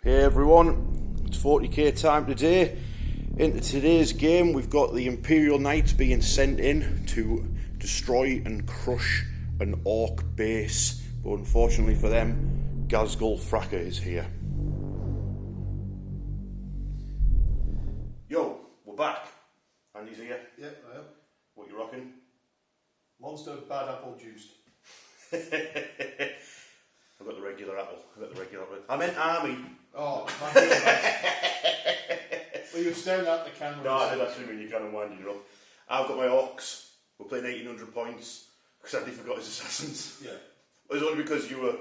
Hey everyone, it's 40k time today. Into today's game we've got the Imperial Knights being sent in to destroy and crush an Ork base, but unfortunately for them, Ghaz is here. Yo, we're back. Andy's here. Yep, I am. What you rocking? Monster bad apple juiced. I've got the regular apple. I meant army. Oh, my God. Well, you were staring at the camera. No, I did actually when you kind of winding it up. I've got my Orks. We're playing 1800 points because Andy forgot his assassins. Yeah. It was only because you were...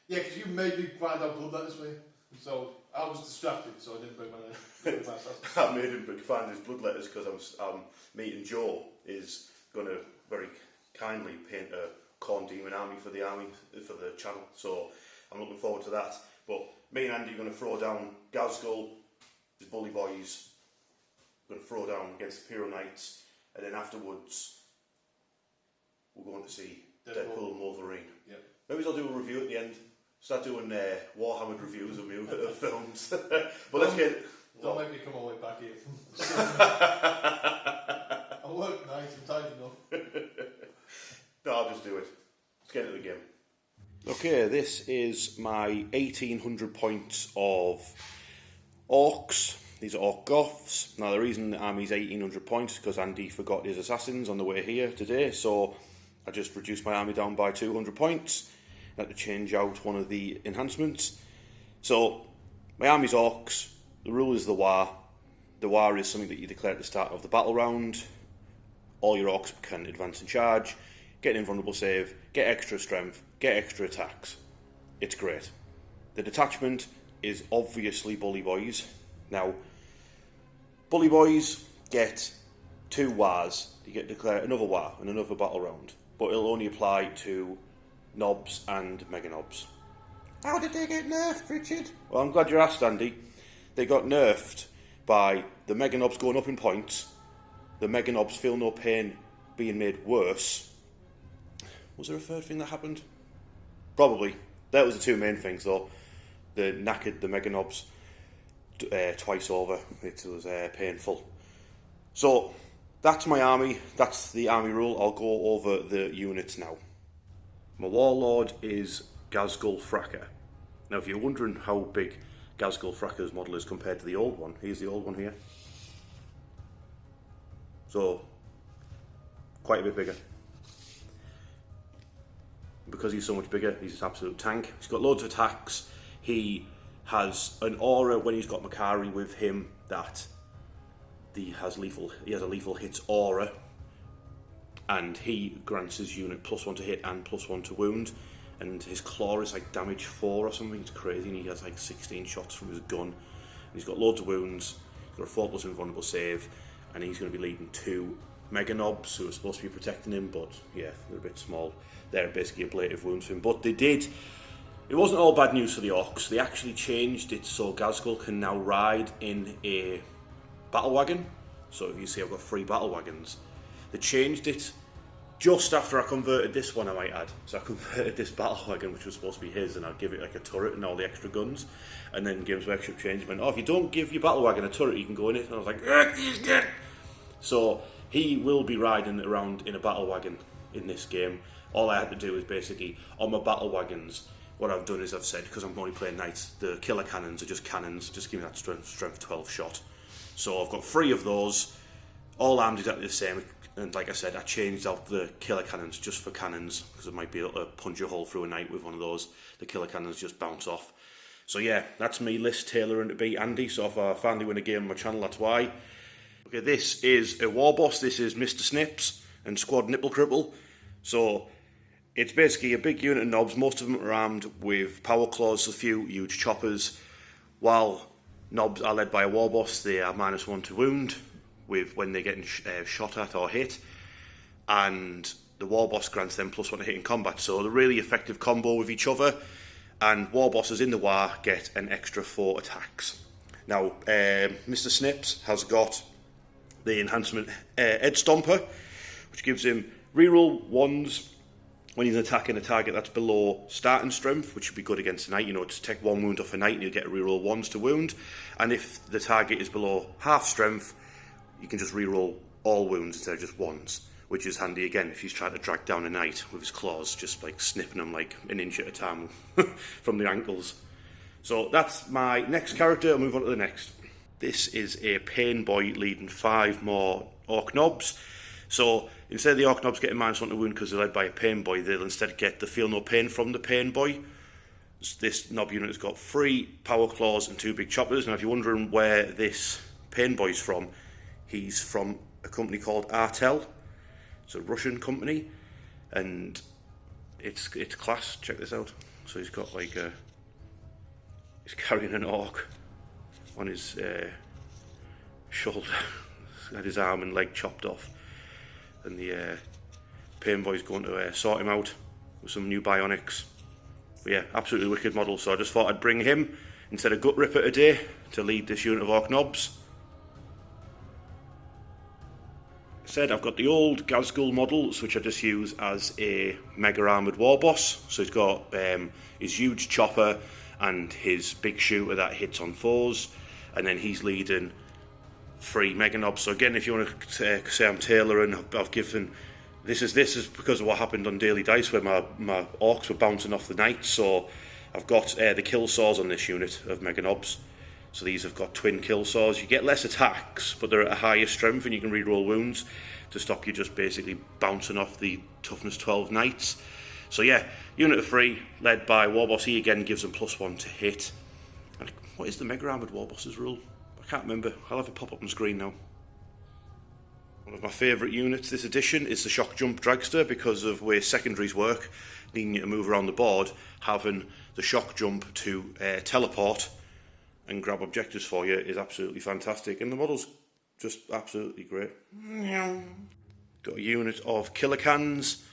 Yeah, because you made me find out blood letters for you. So I was distracted, so I didn't bring my assassins. I made him find his blood letters because I'm meeting Joe is going to very kindly paint a corn demon army for the channel. So I'm looking forward to that. But me and Andy are going to throw down Ghazghkull, his bully boys. We're going to throw down against Imperial Knights, and then afterwards we're going to see Deadpool and Wolverine. Yep. Maybe I'll do a review at the end. Start doing Warhammer reviews of films. But let's get... Don't make me come all the way back here. I work nights, I'm tired enough. No, I'll just do it. Let's get into the game. Okay, this is my 1800 points of Orks. These are Ork Goffs. Now the reason the army's 1800 points is because Andy forgot his assassins on the way here today, so I just reduced my army down by 200 points. I had to change out one of the enhancements. So my army's Orks. The rule is the War. The War is something that you declare at the start of the battle round. All your Orks can advance and charge, get an invulnerable save, get extra strength, get extra attacks. It's great. The detachment is obviously Bully Boys. Now, Bully Boys get 2 Wars. You get to declare another War and another battle round, but it'll only apply to Nobs and Mega Nobs. How did they get nerfed, Richard? Well, I'm glad you asked, Andy. They got nerfed by the Mega Nobs going up in points, the Mega Nobs feel no pain being made worse. Was there a third thing that happened? Probably. That was the 2 main things, though. They knackered the Mega Nobs twice over. It was painful. So, that's my army. That's the army rule. I'll go over the units now. My warlord is Ghazghkull. Now, if you're wondering how big Ghazghkull's model is compared to the old one, here's the old one here. So, quite a bit bigger. Because he's so much bigger, he's an absolute tank. He's got loads of attacks. He has an aura when he's got Makari with him that he has a lethal hits aura, and he grants his unit +1 to hit and +1 to wound. And his claw is like damage 4 or something. It's crazy, and he has like 16 shots from his gun. And he's got loads of wounds. He's got a 4+ invulnerable save, and he's going to be leading 2 Mega Nobs who are supposed to be protecting him, but yeah, they're a bit small. They're basically ablative wounds for him. But it wasn't all bad news for the Orks. They actually changed it so Ghazghkull can now ride in a battle wagon. So if you see I've got 3 battle wagons. They changed it just after I converted this one, I might add. So I converted this battle wagon, which was supposed to be his, and I'd give it like a turret and all the extra guns. And then Games Workshop changed and went, oh, if you don't give your battle wagon a turret, you can go in it. And I was like, he's dead. So he will be riding around in a battle wagon in this game. All I had to do is basically, on my battle wagons, what I've done is I've said, because I'm only playing Knights, the killer cannons are just cannons, just give me that strength 12 shot. So I've got 3 of those, all armed exactly the same, and like I said, I changed out the killer cannons just for cannons, because I might be able to punch a hole through a knight with one of those. The killer cannons just bounce off. So yeah, that's me list tailoring to beat Andy, so if I finally win a game on my channel, that's why. Okay, this is a war boss. This is Mr. Snips and Squad Nipple Cripple. So it's basically a big unit of Nobs. Most of them are armed with power claws, a few huge choppers. While Nobs are led by a war boss, they are -1 to wound when they're getting shot at or hit. And the war boss grants them +1 to hit in combat. So they're really effective combo with each other. And war bosses in the war get an extra 4 attacks. Now, Mr. Snips has got the enhancement Ed Stomper, which gives him reroll 1s when he's attacking a target that's below starting strength, which would be good against a knight, you know, to take 1 wound off a knight and you'll get a reroll 1s to wound. And if the target is below half strength, you can just reroll all wounds instead of just 1s, which is handy again if he's trying to drag down a knight with his claws, just like snipping them like an inch at a time from the ankles. So that's my next character. I'll move on to the next. This is a pain boy leading 5 more Ork knobs. So instead of the Ork knobs getting -1 to wound because they're led by a pain boy, they'll instead get the feel no pain from the pain boy. This knob unit has got 3 power claws and 2 big choppers. Now if you're wondering where this pain boy's from, he's from a company called Artel. It's a Russian company, and it's class. Check this out. So he's got like he's carrying an orc on his shoulder. He's had his arm and leg chopped off, and the pain boy's going to sort him out with some new bionics. But yeah, absolutely wicked model. So I just thought I'd bring him instead of Gut Ripper today to lead this unit of Ork knobs. Said I've got the old Ghaz models, which I just use as a mega armoured war boss. So he's got his huge chopper and his big shooter that hits on foes, and then he's leading 3 mega knobs. So again, if you want to say I'm tailoring, I've given this is because of what happened on Daily Dice where my orcs were bouncing off the knights. So I've got the kill saws on this unit of mega knobs. So these have got twin kill saws. You get less attacks, but they're at a higher strength, and you can reroll wounds to stop you just basically bouncing off the toughness 12 knights. So yeah, unit of 3, led by Warboss. He again gives them +1 to hit. And what is the mega armoured Warboss's rule? I can't remember. I'll have it pop up on screen now. One of my favourite units this edition is the Shock Jump Dragster, because of where secondaries work, needing you to move around the board, having the Shock Jump to teleport and grab objectives for you is absolutely fantastic, and the model's just absolutely great. Got a unit of Killer Cans.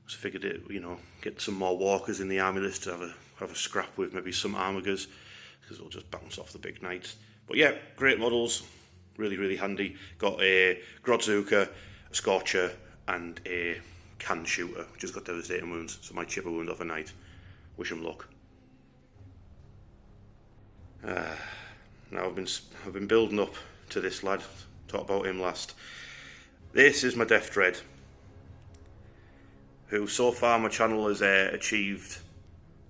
So figured it, you know, get some more walkers in the army list to have a scrap with, maybe some armigers, because it'll just bounce off the big knights. But yeah, great models, really handy. Got a Grodzooka, a Scorcher, and a Can Shooter, which has got devastating wounds, so might chip a wound off a knight. Wish him luck. Now I've been building up to this lad. Talked about him last. This is my Death Dread, who so far my channel has achieved.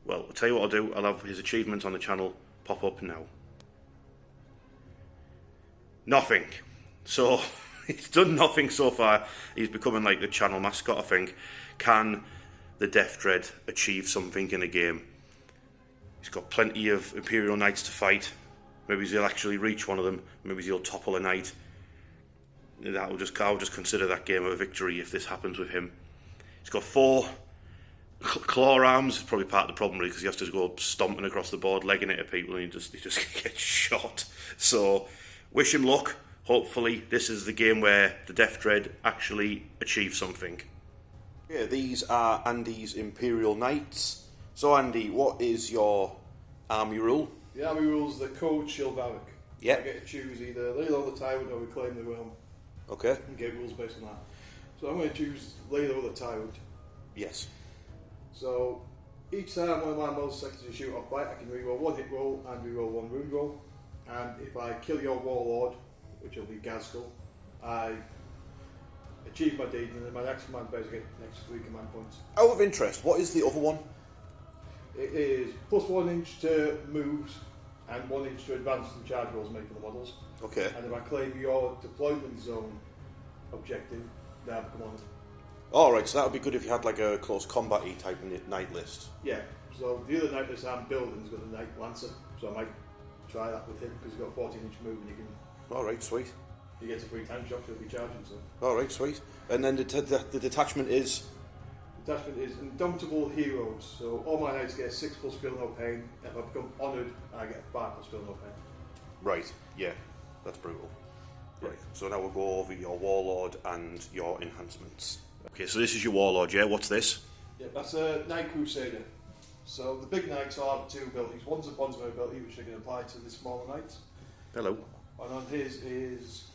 Well, I'll tell you what I'll do. I'll have his achievements on the channel pop up now. Nothing. So he's done nothing so far. He's becoming like the channel mascot, I think. Can the Death Dread achieve something in a game? He's got plenty of Imperial Knights to fight. Maybe he'll actually reach one of them. Maybe he'll topple a knight. I'll just consider that game a victory if this happens with him. He's got 4 claw arms. It's probably part of the problem really, because he has to go stomping across the board, legging it at people, and he just gets shot. So wish him luck. Hopefully this is the game where the Death Dread actually achieves something. Yeah, these are Andy's Imperial Knights. So Andy, what is your army rule? The army rule's the Code Chivalric. Yep. I get to choose either lay low the tyrant or reclaim the realm. Okay. And get rules based on that. So I'm going to choose lay low the tyrant. Yes. So each time one of my models selected to shoot off bite, I can reroll 1 hit roll and reroll 1 wound roll. And if I kill your warlord, which will be Ghaz, I achieve my deed, and then my next command phase I get the next 3 command points. Out of interest, what is the other one? It is +1 inch to moves and 1 inch to advance and charge rolls made for the models. Okay. And if I claim your deployment zone objective, then I become on it. Alright, so that would be good if you had like a close combat-y type knight list. Yeah, so the other knight list I'm building has got the Knight Lancer, so I might try that with him because he's got a 14 inch move and you can. Alright, sweet. He gets a free time shot, he'll be charging, so. Alright, sweet. And then the detachment is? Detachment is Indomitable Heroes, so all my knights get 6 plus feel no pain. If I become honoured, I get 5 plus feel no pain. Right, yeah, that's brutal. Yeah. Right, so now we'll go over your Warlord and your enhancements. Okay, so this is your Warlord, yeah? What's this? Yeah, that's a Knight Crusader. So the big knights will have 2 abilities. One's a bondsman ability, which they can apply to the smaller knights. Hello. And on his is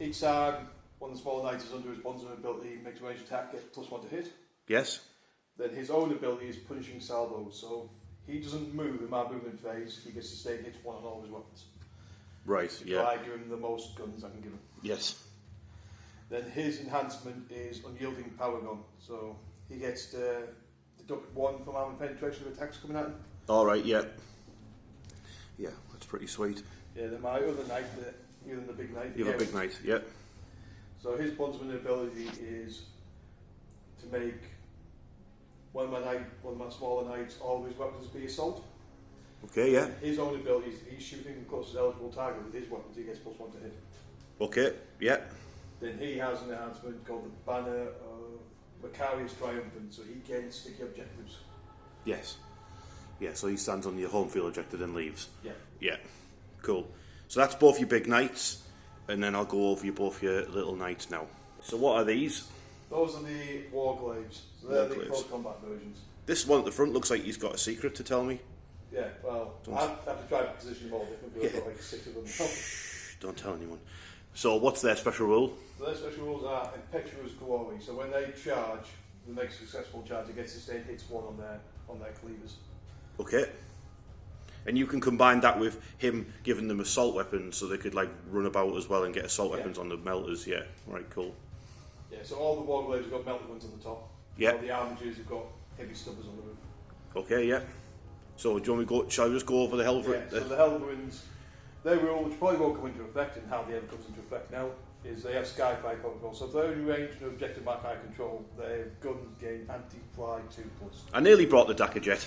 each time one of the smaller knights is under his bondsman ability, makes a ranged attack, get +1 to hit. Yes. Then his own ability is punishing salvo, so he doesn't move in my movement phase. He gets to stay hit 1 on all his weapons. Right, So yeah. I give him the most guns I can give him. Yes. Then his enhancement is unyielding power gun, so he gets to deduct 1 from armor penetration of attacks coming at him. Alright, yeah. Yeah, that's pretty sweet. Yeah, then my other knight, the big knight. You have a big knight, yeah. So his bondsman ability is to make one of my smaller knights, all of his weapons be assault. Okay, yeah. His own ability is he's shooting the closest eligible target with his weapons, he gets +1 to hit. Okay, yeah. Then he has an enhancement called the Banner of Macarius Triumphant, so he gains sticky objectives. Yes. Yeah, so he stands on your home field objective and leaves. Yeah. Yeah. Cool. So that's both your big knights, and then I'll go over both your little knights now. So what are these? Those are the Warglaives. So they're the close combat versions. This one at the front looks like he's got a secret to tell me. Yeah, well, I have to try to position them all different, because I've got like 6 of them. Shh, don't tell anyone. So what's their special rule? So their special rules are impetuous glory. So when they charge, the next successful charge, it gets sustained hits 1 on their cleavers. Okay. And you can combine that with him giving them assault weapons, so they could like run about as well and get assault weapons on the melters. Yeah, right, cool. Yeah, so all the Warglaives have got melted ones on the top. Yeah. All the armigers have got heavy stubbers on the roof. Okay, yeah. So do you want me to go? Shall I just go over the Helver? Yeah, so the Helverins, their rule, which probably won't come into effect, and hardly ever comes into effect now, is they have Skyfire protocol. So if they're in range of an objective mark I control, their guns gain anti-fly 2+. I nearly brought the Dagger Jet.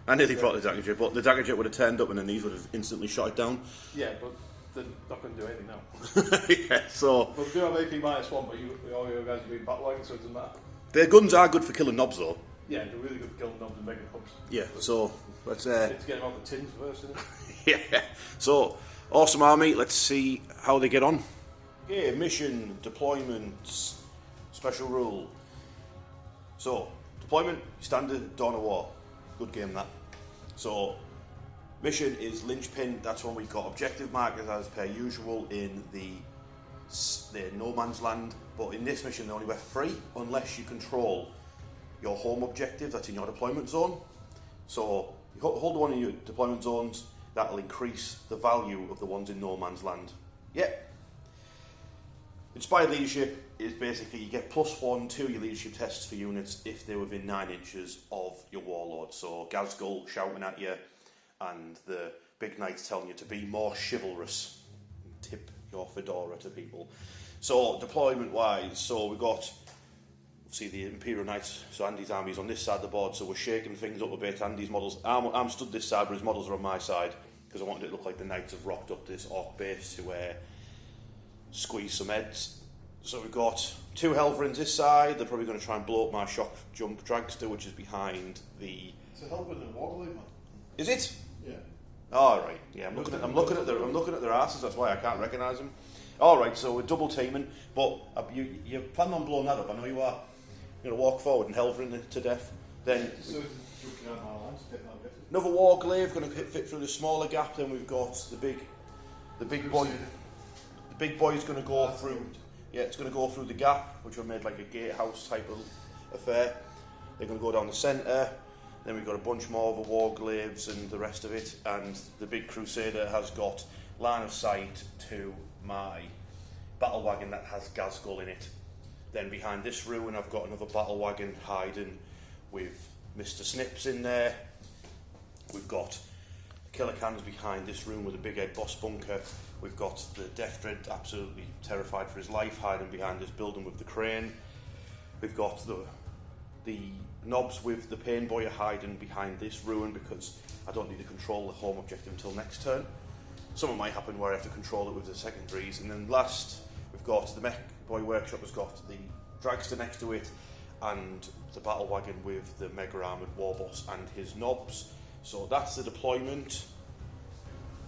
But the Dagger Jet would have turned up and then these would have instantly shot it down. Yeah, but they're not going to do anything now. Yeah, so... But we do have AP -1, but all your guys are doing battle wagons, so it doesn't matter. Their guns are good for killing knobs, though. Yeah, they're really good for killing knobs and making hubs. Yeah, so let's... Let's get them out the tins first, isn't it? Yeah, so, awesome army, let's see how they get on. Okay, mission, deployments, special rule. So, deployment, standard, Dawn of War. Good game, that. So, mission is Linchpin, that's when we've got objective markers as per usual in the no man's land, but in this mission they're only worth 3 unless you control your home objective that's in your deployment zone. So, you hold one of your deployment zones, that'll increase the value of the ones in no man's land. Yeah. Inspired leadership is basically you get +1 to your leadership tests for units if they're within 9 inches of your warlord. So Ghaz shouting at you, and the big knights telling you to be more chivalrous. Tip your fedora to people. So deployment wise, so we've got see the Imperial Knights, so Andy's army's on this side of the board, so we're shaking things up a bit. Andy's models, I'm stood this side, but his models are on my side because I wanted it to look like the Knights have rocked up this Ork base to squeeze some heads. So we've got 2 Helverins this side. They're probably going to try and blow up my shock jump dragster, which is behind the. It's a Helverin and a Warglaive, man. Is it? Yeah. All right. Yeah, I'm looking at their asses. That's why I can't recognise them. All right. So we're double teaming, but you're planning on blowing that up. I know you are. You're going to walk forward and Helverin to death. Then another Warglaive going to fit through the smaller gap. Then we've got the big boy. The big boy's going to go through. Yeah, it's going to go through the gap, which we made like a gatehouse type of affair. They're going to go down the centre. Then we've got a bunch more of the Warglaives and the rest of it. And the big Crusader has got line of sight to my battle wagon that has Ghaz in it. Then behind this ruin, I've got another battle wagon hiding with Mr. Snips in there. We've got Killer Cans behind this room with a big head boss bunker. We've got the Death Dread absolutely terrified for his life hiding behind this building with the crane. We've got the Knobs with the Pain Boy hiding behind this ruin because I don't need to control the home objective until next turn. Something might happen where I have to control it with the secondaries. And then last, we've got the Mech Boy Workshop has got the Dragster next to it and the Battle Wagon with the Mega Armoured Warboss and his Knobs. So that's the deployment.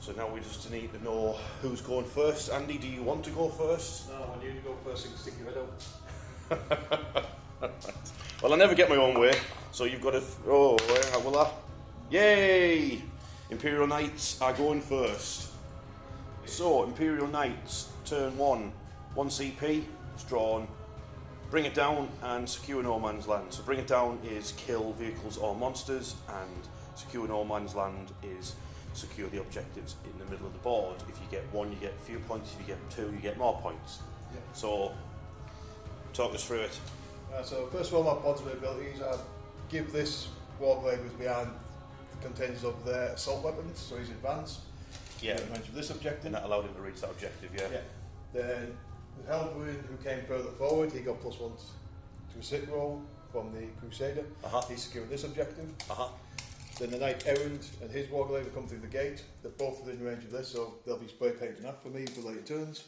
So now we just need to know who's going first. Andy, do you want to go first? No, I want you to go first so you can stick your head out. Well, I never get my own way, so you've got to... will I? Yay! Imperial Knights are going first. So, Imperial Knights, turn 1. 1 CP, it's drawn. Bring it down and secure no man's land. So bring it down is kill vehicles or monsters, and secure no man's land is secure the objectives in the middle of the board. If you get one, you get a few points. If you get two, you get more points. Yep. So talk us through it. So first of all, my pods and abilities, I give this Warglaive who's behind contains of their assault weapons, so he's advanced. Yeah. Mention this objective. And that allowed him to reach that objective, yeah. Yeah. Then the Hellwound who came further forward, he got +1 to a sit roll from the Crusader. He secured this objective. Then the Knight Errant and his Warglaive will come through the gate. They're both within range of this, so they'll be spray painted enough for me for later turns.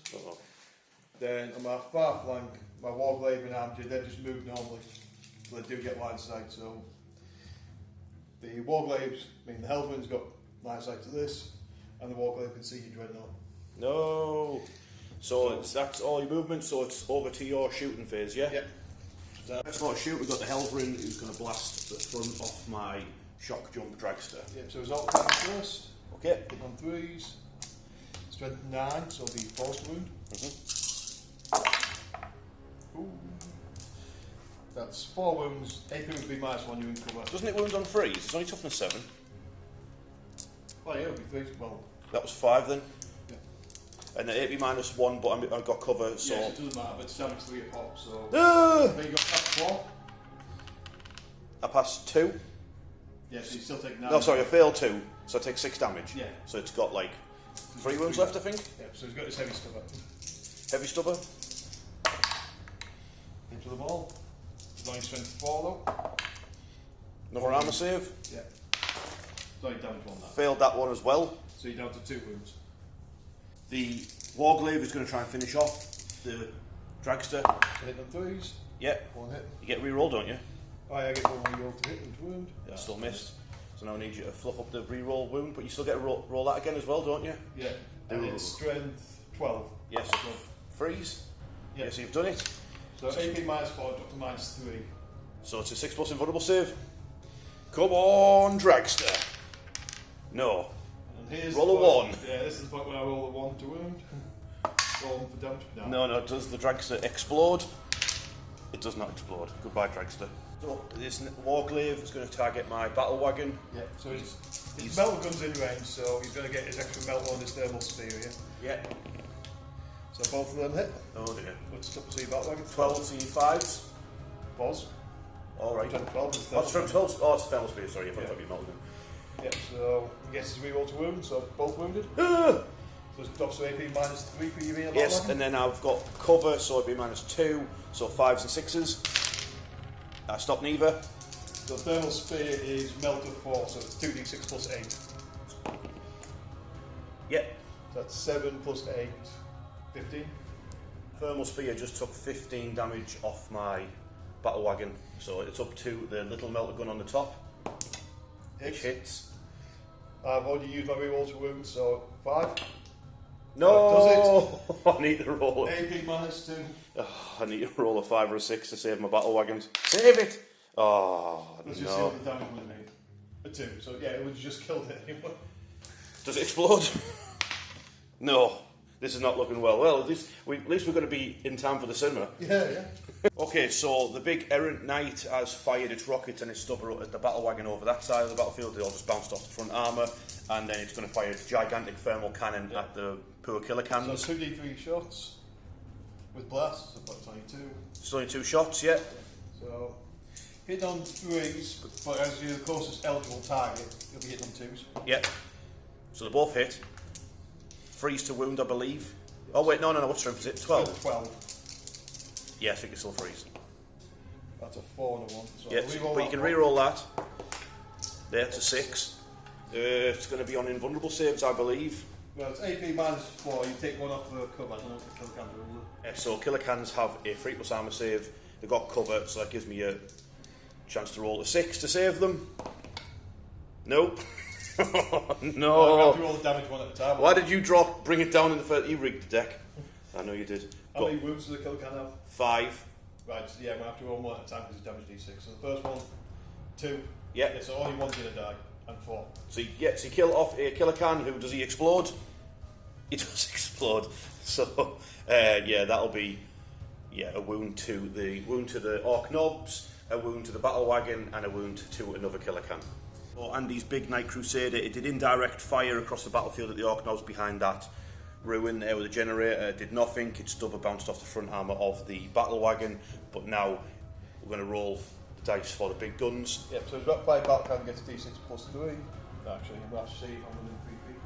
Then on my far flank, my Warglaive and Armchair, they just move normally, so they do get line of sight. So the Warglaives, the Hellwound's got line of sight to this, and the Warglaive can see you Dreadnought. No! So that's all your movement, so it's over to your shooting phase, yeah? Yep. So let's not shoot, we've got the Hellbrand who's going to blast the front off my shock jump dragster. Yep, so result time first. Okay. Hit on 3s. Strength 9, so the force wound. Ooh. That's 4 wounds. AP would be -1, you wound cover. Doesn't it wound on freeze? It's only toughness 7. Oh yeah, it would be 3. Well, that was 5 then. Yeah. And the AP -1, but I've got cover, so. Yes, it doesn't matter, but it's damage 3 a pop, so. Ah! Then you got +4. I passed 2. Yes, so you still take 9. No, sorry, I failed 2, so I take 6 damage. Yeah. So it's got like 3 wounds left, I think. Yeah, so he's got his heavy stubber. Heavy stubber. Into the ball. He's only strength 4 though. Another armour save. Yeah. He's only damage 1 that. Failed that one as well. So you're down to 2 wounds. The Warglaive is going to try and finish off the dragster. So hit on 3s. Yeah. 1 hit. You get reroll, don't you? Oh yeah, I get 1 reroll to hit and to wound. Yeah, still missed. So now I need you to fluff up the reroll wound, but you still get to roll that again as well, don't you? Yeah. And it's strength 12. Yes. So freeze. Yeah. Yes, you've done it. So AP -4, drop to -3. So it's a 6+ invulnerable save. Come on, dragster. No. And here's roll a the point, 1. Yeah, this is the point where I roll a 1 to wound. Roll 1 for damage. No, does the dragster explode? It does not explode. Goodbye, dragster. So this Warglaive is going to target my battle wagon. Yeah, so his metal gun's in range, so he's going to get his extra metal on his thermal spear, Yeah. So both of them hit. Oh dear. What's up to see battle wagon? 12 C5s. Pause. Alright. 12 is Oh, it's from 12. Oh, it's thermal spear, sorry. I thought Yeah. it'd be melted. Yeah, so he gets his reroll to wound, so both wounded. Ah! So it drops to AP -3 for you, battle Yes, wagon. and then I've got cover, so it'd be -2, so 5s and 6s. I stop neither. So thermal spear is melted 4, so it's 2d6 plus 8. Yep. So that's 7 plus 8, 15. Thermal spear just took 15 damage off my battle wagon, so it's up to the little melter gun on the top, which hits. I've already used my reroll to wound, so 5. No! I need to roll. AP -2. Oh, I need to roll a 5 or a 6 to save my battle wagons. Save it! Oh, Let's just see no. what the damage would have made. A 2, so yeah, it would have just killed it anyway. Does it explode? No. This is not looking well. Well, at least we're going to be in time for the cinema. Yeah. Okay, so the big errant knight has fired its rockets and its stubber at the battle wagon over that side of the battlefield. They all just bounced off the front armour, and then it's going to fire its gigantic thermal cannon at the poor killer cannons. So 2d3 shots with blasts, so that's only 2. It's only 2 shots, yeah. So hit on 3s, but as you're the closest eligible target, you'll be hit on 2s. Yeah. So they both hit. Freeze to wound, I believe. Oh wait, no, what strength is it? 12? 12. Yeah, I think it's still freeze. That's a 4 and a 1. So Yeah, I'll reroll but you that can one. re-roll that. There, it's a 6. It's going to be on invulnerable saves, I believe. Well, it's AP -4, you take 1 off the cover, I don't know if the kill can do it. Yeah, so killer cans have a 3+ armour save. They've got cover, so that gives me a chance to roll a 6 to save them. Nope. No. Well, I have to roll the damage 1 at a time. Why did you bring it down in the first? You rigged the deck. I know you did. How many wounds does the kill can have? 5. Right, so yeah, I'm going to have to roll 1 at a time because it's damage d6. So the first one, 2. Yeah. Yeah, so only 1's going to die, and 4. So you kill off a killer can. Who does he explode? He does explode. So yeah, that'll be Yeah, a wound to the Ork Knobs, a wound to the battle wagon, and a wound to another killer can. So Andy's big Night Crusader, it did indirect fire across the battlefield at the Ork Knobs behind that ruin there with the generator. It did nothing. Its stubber bounced off the front armour of the battle wagon. But now we're going to roll the dice for the big guns. Yep, so drop 5 battle can gets D6 plus 3. Actually, you have to see on within 3 feet.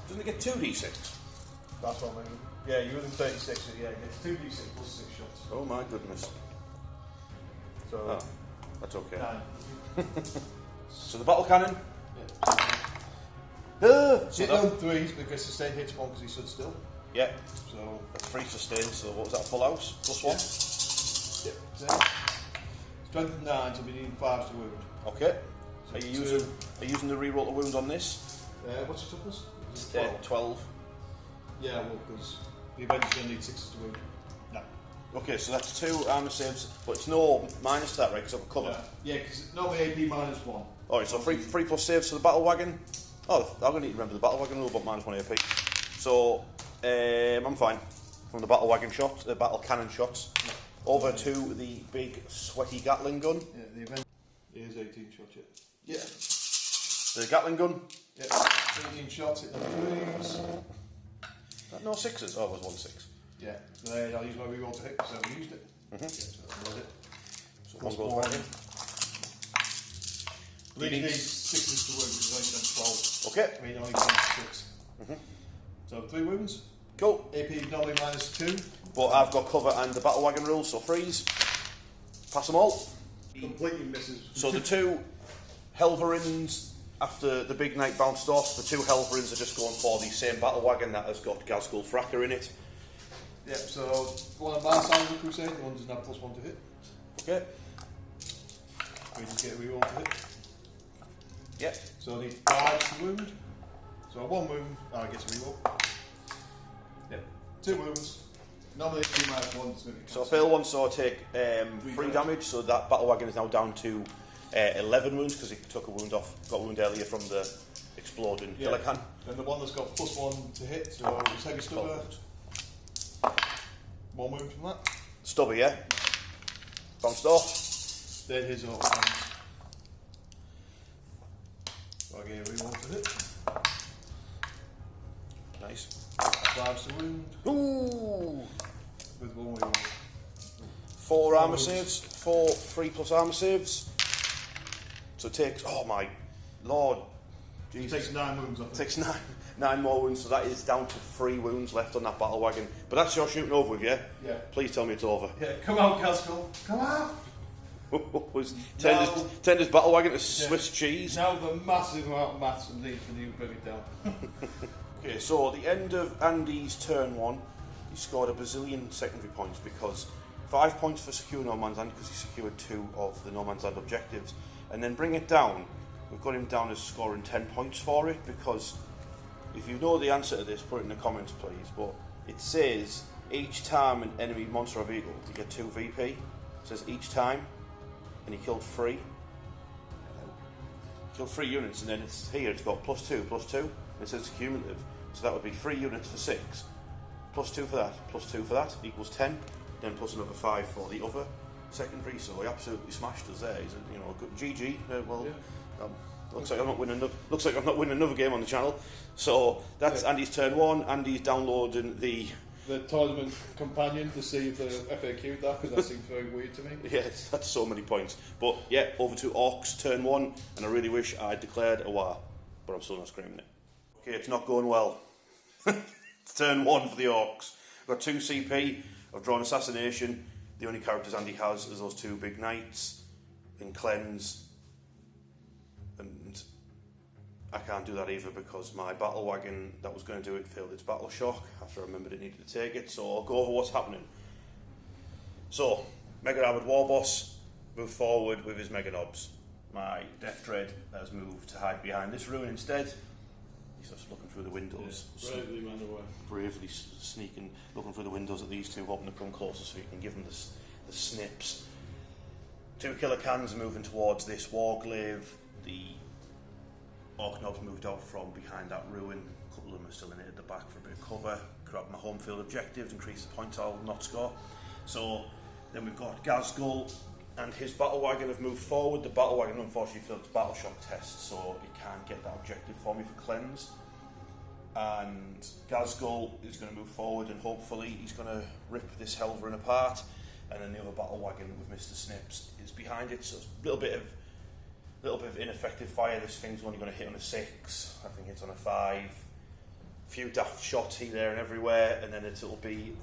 Doesn't it get 2d6? That's what I mean. Yeah, you're within 36, so yeah, it gets 2d6 plus 6 shots. Oh my goodness. So, that's okay. 9. So the battle cannon. Yeah. So on 3s because sustain hits 1 because he stood still. Yeah. So that's 3 sustain, so what was that, full house? Plus 1? Yep. Strength of 9, so we need 5s to wound. Okay. So are you using the reroll to wound on this? What's your toughness? 12. Yeah, well, because the Avengers going to need 6s to wound. No. Okay, so that's 2 armour saves, but it's no minus to that, right? Because I've got cover. Yeah, because normally AP minus 1. Alright, so 3 plus saves for the battle wagon. Oh, I'm going to need to remember the battle wagon rule, but minus 1 AP. So, I'm fine. From the battle wagon shots, the battle cannon shots, over to the big sweaty Gatling gun. Yeah, the Avengers. Here's 18 shots, yeah. The Gatling gun. Yeah, 18 shots, hit number 3s. No 6s. Oh, it was 1 6. Yeah, then I'll use my reroll to hit because I haven't used it. Mm-hmm. Yeah, so that's it. So one goes back in. Bleeding needs 6s to wound because I only done 12. Okay. I mean, only done 6. Mm-hmm. So 3 wounds. Cool. AP normally minus 2. But I've got cover and the battle wagon rules, so freeze. Pass them all. Completely misses. So the 2 Helverins, after the big knight bounced off, the 2 Helverins are just going for the same battle wagon that has got Ghazghkull Fracker in it. Yep, so one on my side of the crusade, the one doesn't have plus 1 to hit. Okay. We just get a reroll to hit. Yep. So I need 5 to wound. So 1 wound, I get a reroll. Yep. 2 wounds. Normally it's 2 minus 1. So I fail one, so I take 3 damage. So that battle wagon is now down to 11 wounds because it took a wound off. Got a wound earlier from the exploding killer can. And the one that's got plus 1 to hit, so it's heavy stubber. 1 wound from that. Stubber, yeah. Bounced off. Then his up. So I get a reroll to hit. Nice. 5 to wound. Ooh. With 1 reroll. 4 armour saves. 3 plus armour saves. So it takes, oh my lord. Jesus. It takes 9 wounds off. It takes 9 more wounds, so that is down to 3 wounds left on that battle wagon. But that's your shooting over with, yeah? Yeah. Please tell me it's over. Yeah, come out, Ghazghkull. Come out! Turned his battle wagon to Swiss cheese. Now the massive amount of maths and need for you to bring it down. Okay, so at the end of Andy's turn 1, he scored a bazillion secondary points because 5 points for secure No Man's Land because he secured 2 of the No Man's Land objectives. And then bring it down, we've got him down as scoring 10 points for it because if you know the answer to this, put it in the comments please, but it says each time an enemy monster or vehicle to get 2 VP, it says each time, and he killed 3. Killed 3 units, and then it's here, it's got +2, +2, and it says cumulative, so that would be 3 units for 6, +2 for that, +2 for that, equals 10, then plus another 5 for the other secondary, so he absolutely smashed us there. He's a, a good GG. Looks like I'm not winning another game on the channel. So that's Andy's turn 1. Andy's downloading the tournament companion to see if the FAQ'd that because that seems very weird to me. Yeah, that's so many points. But yeah, over to Orks turn 1, and I really wish I declared a war, but I'm still not screaming it. Okay, it's not going well. It's turn 1 for the Orks. I've got 2 CP. I've drawn Assassination. The only characters Andy has is those 2 big knights in Cleanse, and I can't do that either because my battle wagon that was going to do it failed its battle shock after I remembered it needed to take it, so I'll go over what's happening. So, Mega Armoured Warboss moved forward with his Mega Knobs. My Death Dread has moved to hide behind this ruin instead. He's just looking through the windows. Yeah, bravely sneaking, looking through the windows at these 2, hoping to come closer so he can give them the snips. 2 killer cans moving towards this warglaive. The Ork Knobs moved out from behind that ruin, couple of them are still in it at the back for a bit of cover. Grab my home field objectives, increase the points I'll not score. So then we've got Ghaz and his battle wagon have moved forward. The battle wagon unfortunately failed its battle shock test, so it can't get that objective for me for cleanse. And Ghaz is going to move forward, and hopefully he's going to rip this Helverin apart. And then the other battle wagon with Mr. Snips is behind it, so it's a little bit of ineffective fire. This thing's only going to hit on a 6. I think it's on a 5. A few daft shots here, there, and everywhere, and then it'll be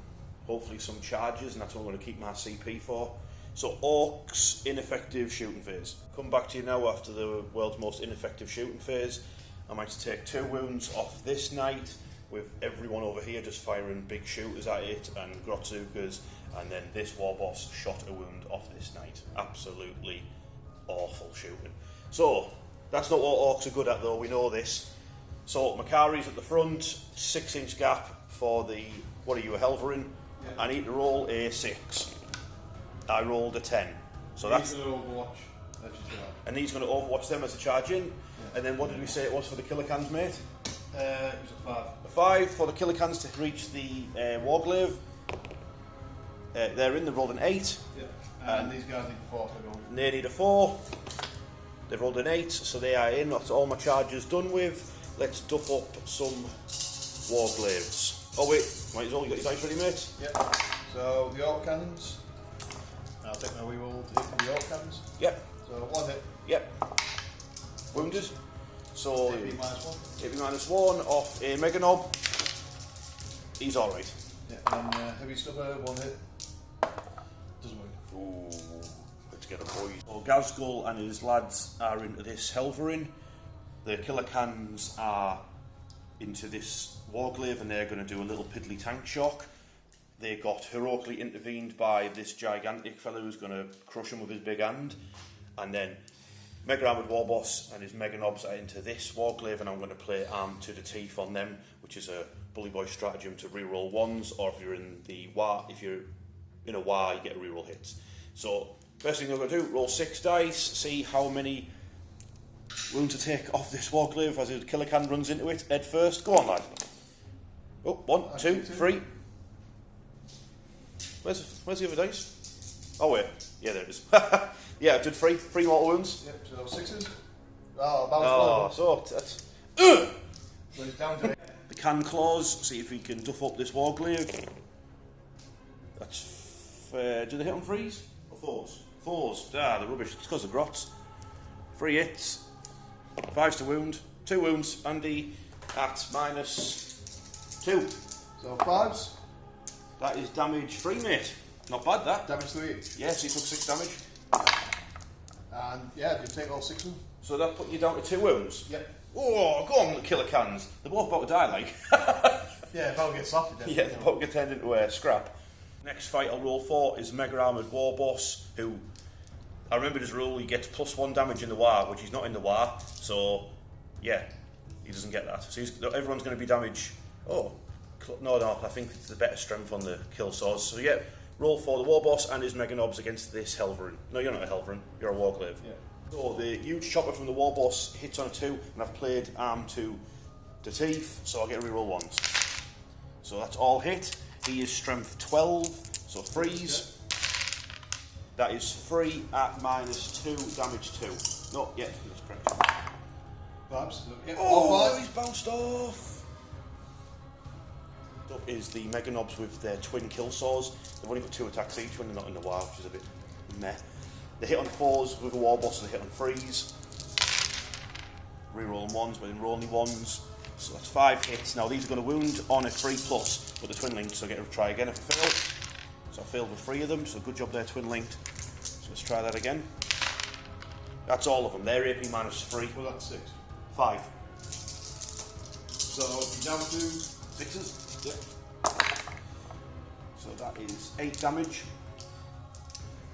hopefully some charges, and that's what I'm going to keep my CP for. So Orks ineffective shooting phase. Come back to you now after the world's most ineffective shooting phase. I might take 2 wounds off this knight, with everyone over here just firing big shooters at it and grotzukas, and then this war boss shot a wound off this knight. Absolutely awful shooting. So that's not what Orks are good at though, we know this. So Makari's at the front, 6-inch gap for the, what are you, a Helverin? Yeah. I need to roll a 6. I rolled a 10. So that's going to overwatch as you charge. And he's going to overwatch them as a charge in. Yeah. And then what did we say it was for the Killicans, mate? It was a 5. A 5 for the Killicans to reach the Warglaive. They're in, they've rolled an 8. Yeah. And these guys need 4 to go. They need a 4. They've rolled an 8, so they are in. That's all my charges done with. Let's duff up some Warglaives. Oh wait, might as well, you got your dice ready, mate? Yep. So the Ork cannons. I'll take my reroll to hit the Ork cannons. Yep. So 1 hit. Yep. Wounded. So AP -1. AP -1 off a Mega Knob. He's alright. Yeah, and heavy stubber, 1 hit. Doesn't work. Ooh, let's get a boy. So Ghaz and his lads are into this Helverin. The Killicans are into this Warglaive, and they're going to do a little piddly tank shock. They got heroically intervened by this gigantic fellow who's going to crush him with his big hand. And then Mega Armoured Warboss and his Mega Knobs are into this Warglaive, and I'm going to play armed to the teeth on them, which is a bully boy stratagem to reroll 1s, or if you're in the war, if you're in a war, you get reroll hits. So first thing I'm going to do, roll 6 dice, see how many wounds to take off this Warglaive as the Killican runs into it head first. Go on, lad. Oh, 1, 2, 3. Where's the other dice? Oh wait, yeah, there it is. Yeah, I did 3 mortal wounds. Yep, so 6s. Oh, so that's. So it's down to 8. The can claws. See if we can duff up this Warglaive. That's. Do they hit on 3s or 4s? 4s. Ah, the rubbish. It's because of grots. 3 hits. 5s to wound. 2 wounds. Andy at -2. So 5s. That is damage 3, mate. Not bad, that. Damage 3 each. Yes, he took 6 damage. And yeah, you take all 6 of them. So that put you down to 2 wounds? Yep. Oh, go on, Killicans. They're both about to die, like. Yeah, if I'll get soft, yeah, they're about to get turned into a scrap. Next fight I'll roll for is Mega Armoured Warboss, who, I remember his rule, he gets +1 damage in the war, which he's not in the war, so yeah, he doesn't get that. So everyone's going to be damage. Oh, no, I think it's the better strength on the kill swords. So yeah, roll for the Warboss and his Mega Knobs against this Helverin. No, you're not a Helverin, you're a Warglaive. Yeah. So the huge chopper from the Warboss hits on a 2, and I've played arm to the teeth, so I'll get a reroll 1s. So that's all hit. He is strength 12, so freeze. That is 3 at -2, damage 2. No, yeah, that's correct. Perhaps. Yeah. Oh, he's bounced off. Up is the Mega Knobs with their twin kill saws. They've only got 2 attacks each when they're not in the war, which is a bit meh. They hit on 4s with a Warboss, and they hit on 3s. Reroll 1s, but then roll only 1s. So that's 5 hits. Now these are going to wound on a 3+, but the twin linked, so I get to try again if I fail. So I failed with 3 of them, so good job there, twin linked. So let's try that again. That's all of them. They're AP -3. Well, that's 6. 5. So you're down to 6s? Yep. So that is 8 damage.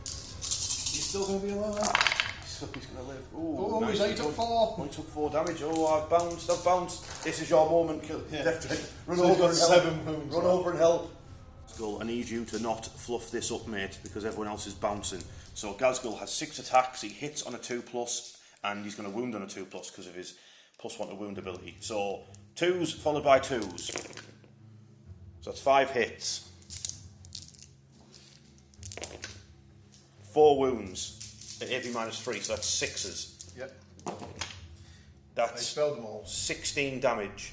He's still going to be alive. He's going to live. Ooh, Oh, nice. he's only took 4. Only took 4 damage. Oh, I've bounced. This is your moment. Run So over and help. 7 wounds. Run over and help. Ghazghkull, I need you to not fluff this up, mate, because everyone else is bouncing. So Ghazghkull has 6 attacks. He hits on a 2+, and he's going to wound on a 2+ because of his +1 to wound ability. So 2s followed by 2s. So that's 5 hits. 4 wounds at AP -3, so that's 6s. Yep. I That's spelled them all. 16 damage.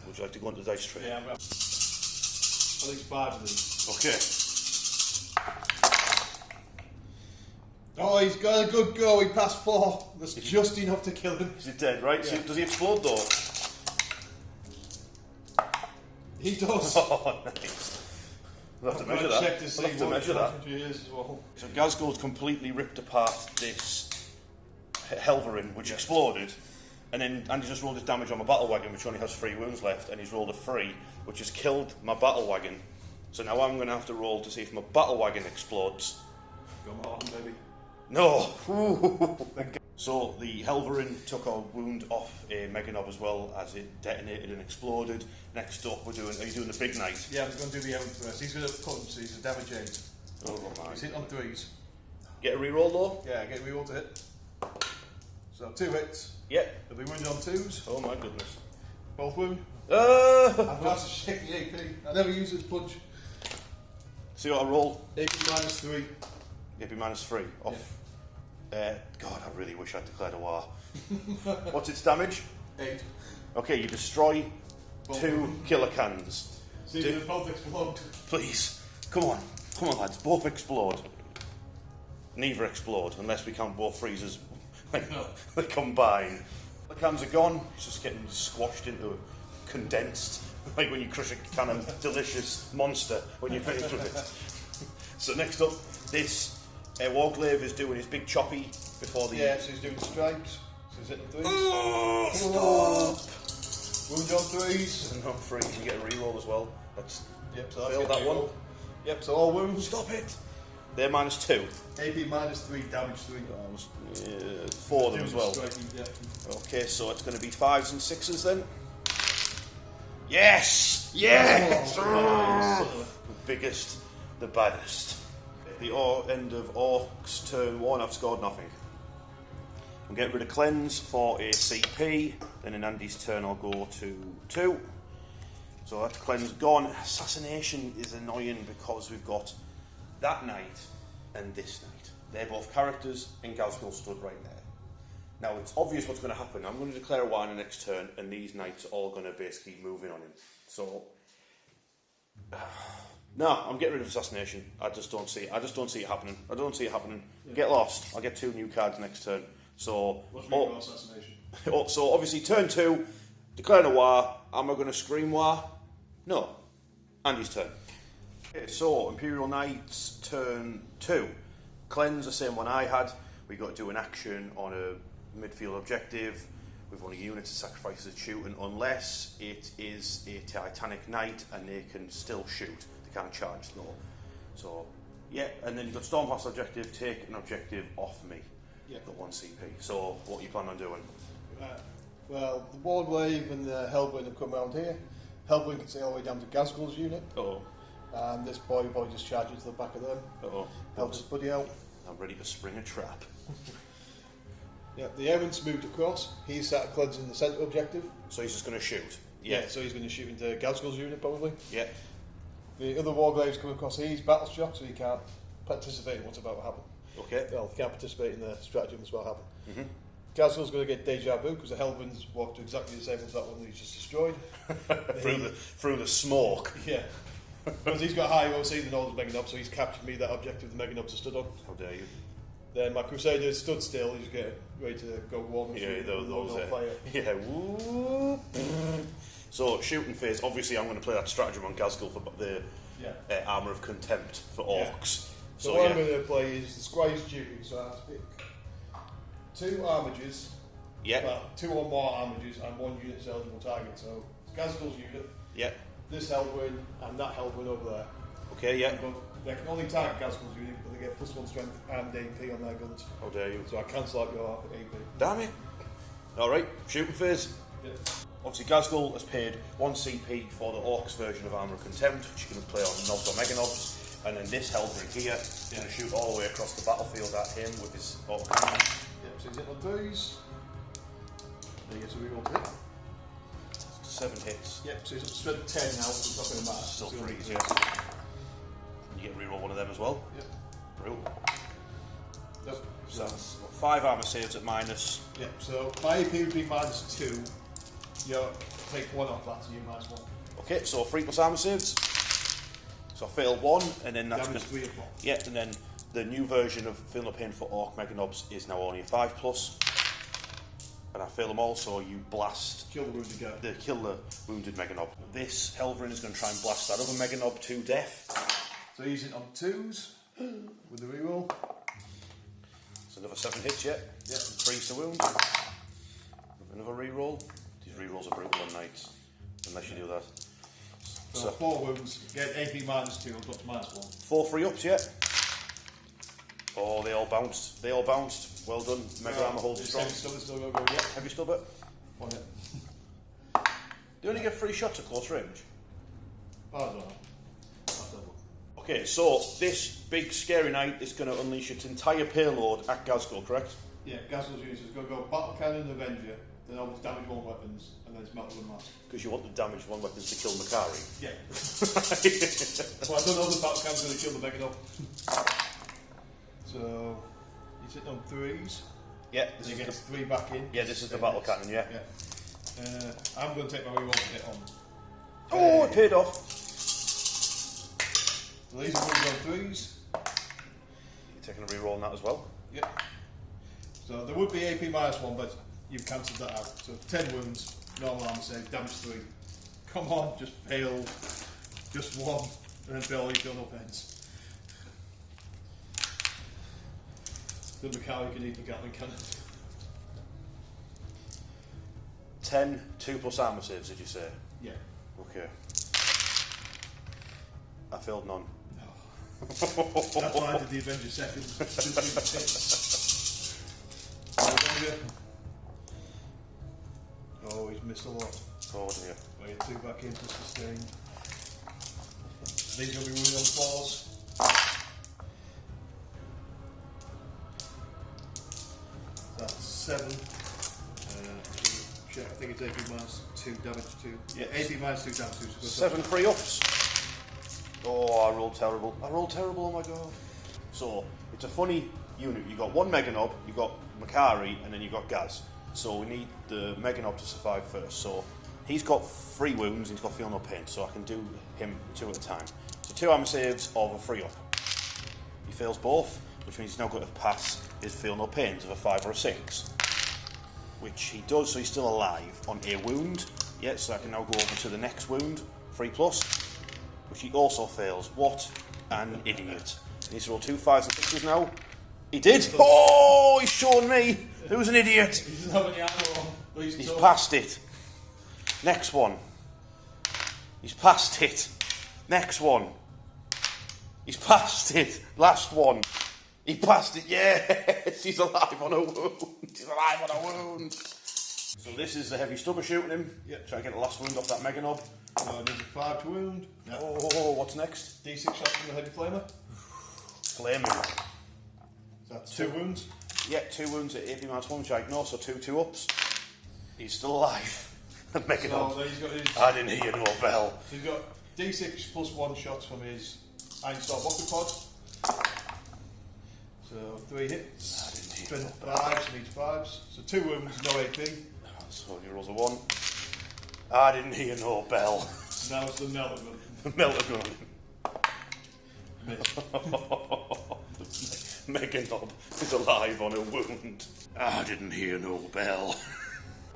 Would you like to go into the dice tray? Yeah, I've got at least 5 of these. Okay. Oh, he's got a good go. He passed 4. That's just enough to kill him. Is he dead, right? Yeah. So does he explode though? He does. Oh, nice. We'll have to measure that. Check to see We'll have to what measure that. damage he is as well. So Ghaz's completely ripped apart this Helverin, which exploded, and then Andy just rolled his damage on my battle wagon, which only has 3 wounds left, and he's rolled a 3, which has killed my battle wagon. So now I'm going to have to roll to see if my battle wagon explodes. Come on, baby. No! So the Helverin took a wound off a Meganob as well as it detonated and exploded. Next up, are you doing the big knight? Yeah, I'm going to do the Evan first. He's going to put him, so he's a damage 8. Oh my. He's hit on 3s. Get a reroll though? Yeah, get reroll to hit. So 2 hits. Yep. He'll be wounded on 2s. Oh my goodness. Both wound. Ah! I've got to shake the AP. I never use this punch. See what I roll? AP -3. AP -3 off. God, I really wish I'd declared a war. What's its damage? 8. Okay, you destroy Both 2 killer cans. See, they both explode. Please, come on, lads, both explode. Neither explode unless we count both freezers. They combine. The cans are gone. It's just getting squashed into condensed, like when you crush a can of delicious Monster when you're finished with it. So next up, this Warglaive is doing his big choppy before the. Yeah, so he's doing strikes. So he's hitting 3s. Oh, stop! Wound on 3s. No, 3, you get a reroll as well. That's Yep, so that's failed that one. Yep, so all wounds. Stop it! They're -2. AP -3, damage 3. 4 of them as well. Striking, yeah. Okay, so it's going to be 5s and 6s then. Yes! Yes! Oh, The biggest, the baddest. At the end of Orks turn 1, I've scored nothing. I'm getting rid of Cleanse for a CP. Then in Andy's turn, I'll go to 2. So that's Cleanse gone. Assassination is annoying because we've got that knight and this knight. They're both characters, and Ghazgul stood right there. Now it's obvious what's going to happen. I'm going to declare a war in the next turn, and these knights are all going to basically move in on him. So, no, I'm getting rid of assassination. I just don't see it. I don't see it happening. Yeah. Get lost. I'll get 2 new cards next turn. So, what's reroll assassination? So obviously turn 2, declaring a war. Am I going to scream war? No. Andy's turn. Okay, so Imperial Knights turn 2. Cleanse, the same one I had. We got to do an action on a midfield objective. We've only units to sacrifice as shooting unless it is a Titanic Knight and they can still shoot. They can't charge though. So yeah, and then you've got Stormhouse objective, take an objective off me. Yeah. Got 1 CP. So what are you planning on doing? Well, the Warglaive and the Hellbourne have come around here. Hellbourne can stay all the way down to Ghazgul's unit. Uh-oh. And this boy just charges to the back of them. Uh-oh. Helps his buddy out. I'm ready to spring a trap. Yeah, the Errands moved across. He's sat cleansing the centre objective. So he's just going to shoot? Yeah, so he's going to shoot into Ghazgul's unit probably. Yeah. The other Warglaive's come across. He's battle shocked, so he can't participate in what's about to happen. Okay. Well, he can't participate in the stratagem that's about to happen. Mm-hmm. Ghazgul's going to get deja vu because the Hellbourne's walked exactly the same as that one that he's just destroyed. through the smoke. Yeah. Because he's got higher OC than all the Meganobs, so he's captured me that objective the Meganobs are stood on. How dare you? Then my Crusader stood still, he's getting ready to go warm. Yeah, those fire. Yeah, whoop. So, shooting phase, obviously I'm going to play that stratagem on Ghazgul for the Armour of Contempt for Orks. Yeah. So what I'm going to play is the Squire's Duty, so I have to pick 2 armages, well, 2 or more armages, and 1 unit's eligible target. So, Ghazgul's unit, this Hellbourne, and that Hellbourne over there. Okay, yeah. But they can only target Ghazgul's unit, but they get +1 strength and AP on their guns. How dare you? So I cancel out your AP. Damn it. Alright, shooting phase. Yeah. Obviously Ghazgul has paid 1 CP for the Orks version of Armour of Contempt, which you can play on Nobs or Meganobs. And then this Hellbourne here is going to shoot all the way across the battlefield at him with his auto cannon. Yep, so he's hitting on 3s. Then he gets a reroll to hit. 7 hits. Yep, so he's up to strength 10 now, so it's not going to matter. Still It's only 3s, three. yeah. You get to reroll one of them as well. Yep. Brilliant. Nope. So that's 5 armour saves at minus. Yep, so my AP would be -2. You take 1 off that, so you -1. Okay, so 3 plus armour saves. So I failed 1, and then that's Damage good. 3 of 1. Yeah, and then the new version of Feel No Pain for Ork Mega Knobs is now only a 5 plus. And I fail them all, so you blast. Kill the wounded guy. Kill the wounded Mega Knob. This Helverin is going to try and blast that other Mega Knob to death. So he's in on 2s with the reroll. So another 7 hits, yeah? Yep. 3 to wound. Another reroll. These rerolls are brutal on knights, unless you do that. So 4 wounds, get AP -2, I'll drop to -1. 4 free ups, yeah? Oh, they all bounced. They all bounced. Well done. Mega Armour holds strong. Heavy stubbor's still going to go, yeah. Heavy stubber. One hit. They only get 3 shots at close range. Oh, I don't know. I'll have a look. Okay, so this big scary knight is going to unleash its entire payload at Ghazghkull, correct? Yeah, Ghazghkull's units is going to go Battle Cannon, Avenger, then all the damage 1 weapons, and then it's Metal and Mask. Because you want the damaged 1 weapons to kill Makari. Yeah. Well, I don't know the Battle Cannon's going to kill the Mega Knob. So, he's hitting on 3s. Yeah, He gets 3 back in. yeah, this is the battle cannon, yeah. I'm going to take my reroll to hit on. Oh, it paid off. The laser wounds on 3s. You're taking a reroll on that as well. Yep. So there would be AP -1, but you've cancelled that out. So 10 wounds, normal armor save, damage 3. Come on, just fail. Just 1, and then fail all your gun up ends. The Makari can eat the Gatling cannon. 10, 2 plus armour saves, did you say? Yeah. Okay. I failed none. No. That's why I did the Avenger second. Oh, he's missed a lot. Oh dear. I get 2 back in for sustain. These will be running on 4s. That's 7. Check, I think it's AP -2 damage 2. Yeah, AP -2 damage 2. So 7 free ups. Oh, I rolled terrible. I rolled terrible, oh my god. So, it's a funny unit. You got 1 Mega Knob, you got Makari, and then you got Ghaz. So we need the Mega Knob to survive first. So he's got 3 wounds, he's got Feel No Pain, so I can do him 2 at a time. So 2 armor saves of a free up. He fails both, which means he's now got to pass his Feel No Pains of a 5 or a 6. Which he does, so he's still alive on a wound. Yeah, so I can now go over to the next wound, 3 plus, which he also fails. What an idiot. He needs to roll 2 5s and 6s now. He did! Oh, he's shown me! Who's an idiot? He doesn't have any ammo on, but He's passed it. Next one. He's passed it. Next one. He's passed it. Last one. He passed it. Yes! He's alive on a wound. He's alive on a wound. So this is the heavy stubber shooting him. Yep. Try and get the last wound off that Mega Knob. There's a 5 to wound. Yep. Oh, what's next? D6 shots from the heavy flamer. Flaming. So that's 2 wounds. Yeah, 2 wounds at AP -1, which I ignore, so 2 ups. He's still alive. Mega Knob. So he's got his, I didn't hear no bell. he's got D6 plus 1 shots from his Einstar Rocket Pod. So 3 hits. I didn't hear Strength no 5, so needs 5s. So 2 wounds, no AP. So he rolls a 1. I didn't hear no bell. Now it's the Melon Gun. The Melter gun. Miss. Mega Knob is alive on a wound. I didn't hear no bell.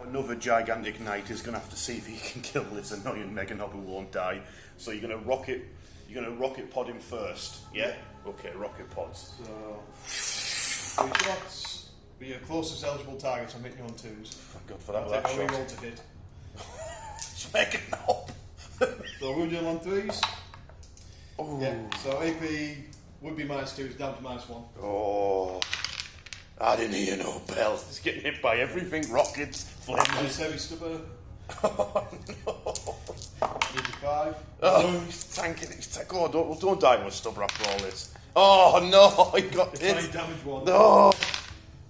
Another gigantic knight is going to have to see if he can kill this annoying Mega Knob who won't die. So you're going to rocket pod him first. Yeah? Okay, rocket pods. So 3 shots. Be your closest eligible targets. I'm hitting you on 2s. Thank God for that. I'll With take that my shot. reroll to hit. It's Mega Knob. So wounded him on 3s. Oh. Yeah. So AP would be -2, it's down to -1. Oh. I didn't hear no bell. He's getting hit by everything. Rockets, Nice flames. heavy stubber. Oh no. Needs a 5. Oh, he's tanking it. Oh, don't die with a stubber after all this. Oh no, he got Tiny hit. damage 1. No.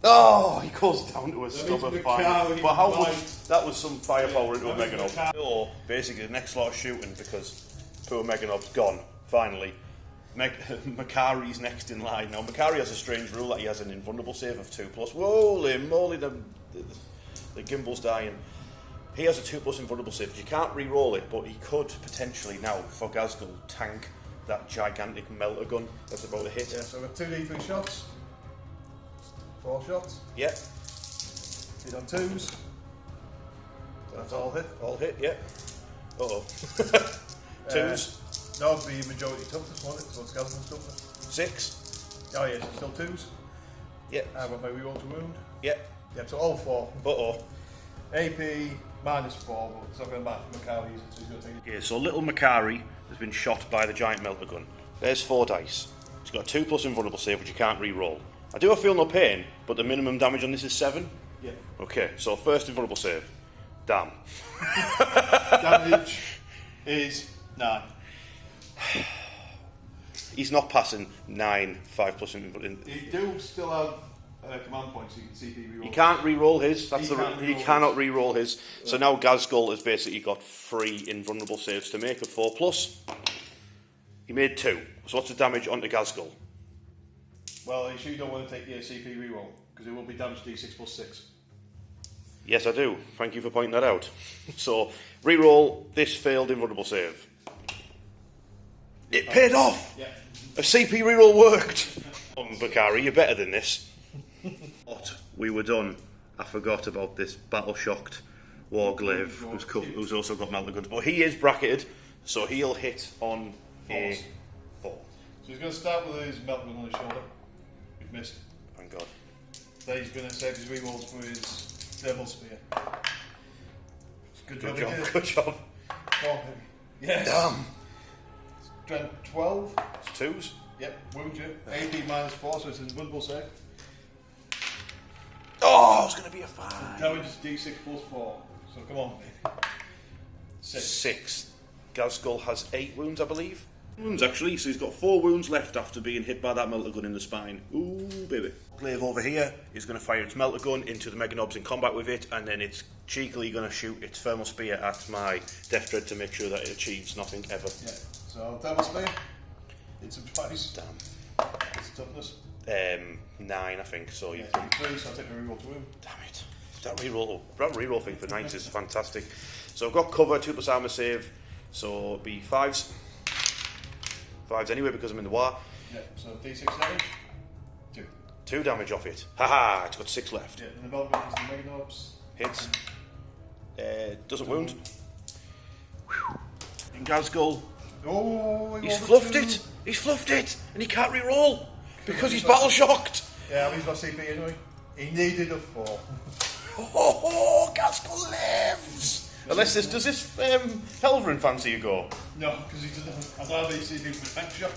Oh, he goes down to a stubborn means fine. Macari But how might- much? That was some firepower into a that means Meganob. Or basically the next lot of shooting because poor Meganob's gone. Finally, Macari's next in line. Now Macari has a strange rule that he has an invulnerable save of 2+. Holy moly, the gimbal's dying. He has a 2+ invulnerable save. You can't re-roll it, but he could potentially now for Ghazghkull tank that gigantic melter gun. That's about a hit. Yeah, so we've got 2d3 shots. 4 shots. Yeah. Hit on 2s. That's all hit. All hit. Yeah. Uh oh. 2s. That would be majority toughness, won't it? So it's Ghazghkull's toughness. 6. Oh yeah, so still 2s. Yeah. I've got my reroll to wound. Yeah. Yeah, so all 4. Uh oh. AP -4, but it's not going to matter for Macari, so he's going to take it. Okay, so little Macari has been shot by the giant melter gun. There's 4 dice. He's got a 2+ invulnerable save, which you can't re-roll. I do feel no pain, but the minimum damage on this is 7. Yeah. Okay, so first invulnerable save. Damn. Damage is 9. He's not passing 9, 5+ invulnerable. You do still have command points, so you can see if he rerolls. He can't re-roll his. That's He he cannot re-roll his. So now Ghazghkull has basically got 3 invulnerable saves to make of 4+. He made 2. So what's the damage onto Ghazghkull? Well, you sure you don't want to take the CP reroll, because it will be damage d6 + 6. Yes, I do. Thank you for pointing that out. So, re-roll this failed invulnerable save. It paid off! Yeah. A CP reroll worked! Bakari, you're better than this. What? We were done. I forgot about this battle-shocked Warglaive, who's also got melter guns. But he is bracketed, so he'll hit on a 4. So he's going to start with his melter gun on his shoulder. We've missed. Thank God. Then he's going to save his rerolls for his thermal spear. Good job. Good job. Oh, yes. Damn. Strength 12. It's 2s. Yep, wound you. AP -4, so it's an invulnerable save. Oh, it's going to be a 5. Damage is d6 + 4. So come on, baby. 6. Ghazghkull has 8 wounds, I believe. Wounds, actually, so he's got 4 wounds left after being hit by that melter gun in the spine. Ooh, baby. Glaive over here is going to fire its melter gun into the Meganobs in combat with it, and then it's cheekily going to shoot its thermal spear at my Death Dread to make sure that it achieves nothing ever. Yeah, so thermal spear. It's a price. Damn. It's toughness. 9, I think, so you Yeah, 3, so I'll take the reroll to wound. Damn it. That reroll thing for Knights is fantastic. So I've got cover, 2+ armour save, so it'll be 5s. 5s anyway because I'm in the war. Yeah, so d6 damage. 2. 2 damage off it. Haha, it's got 6 left. Yeah, and the melter gun is the Meganobs. Hits. Doesn't wound. In Ghazghkull, Oh, he's fluffed it! He's fluffed it! And he can't re-roll! Because he's battle shocked! Yeah, he's got CP anyway. He needed a 4. Oh, Ghazghkull lives! Unless this, does this Helverin fancy you go? No, because he doesn't. I'd rather see him with a tank shot.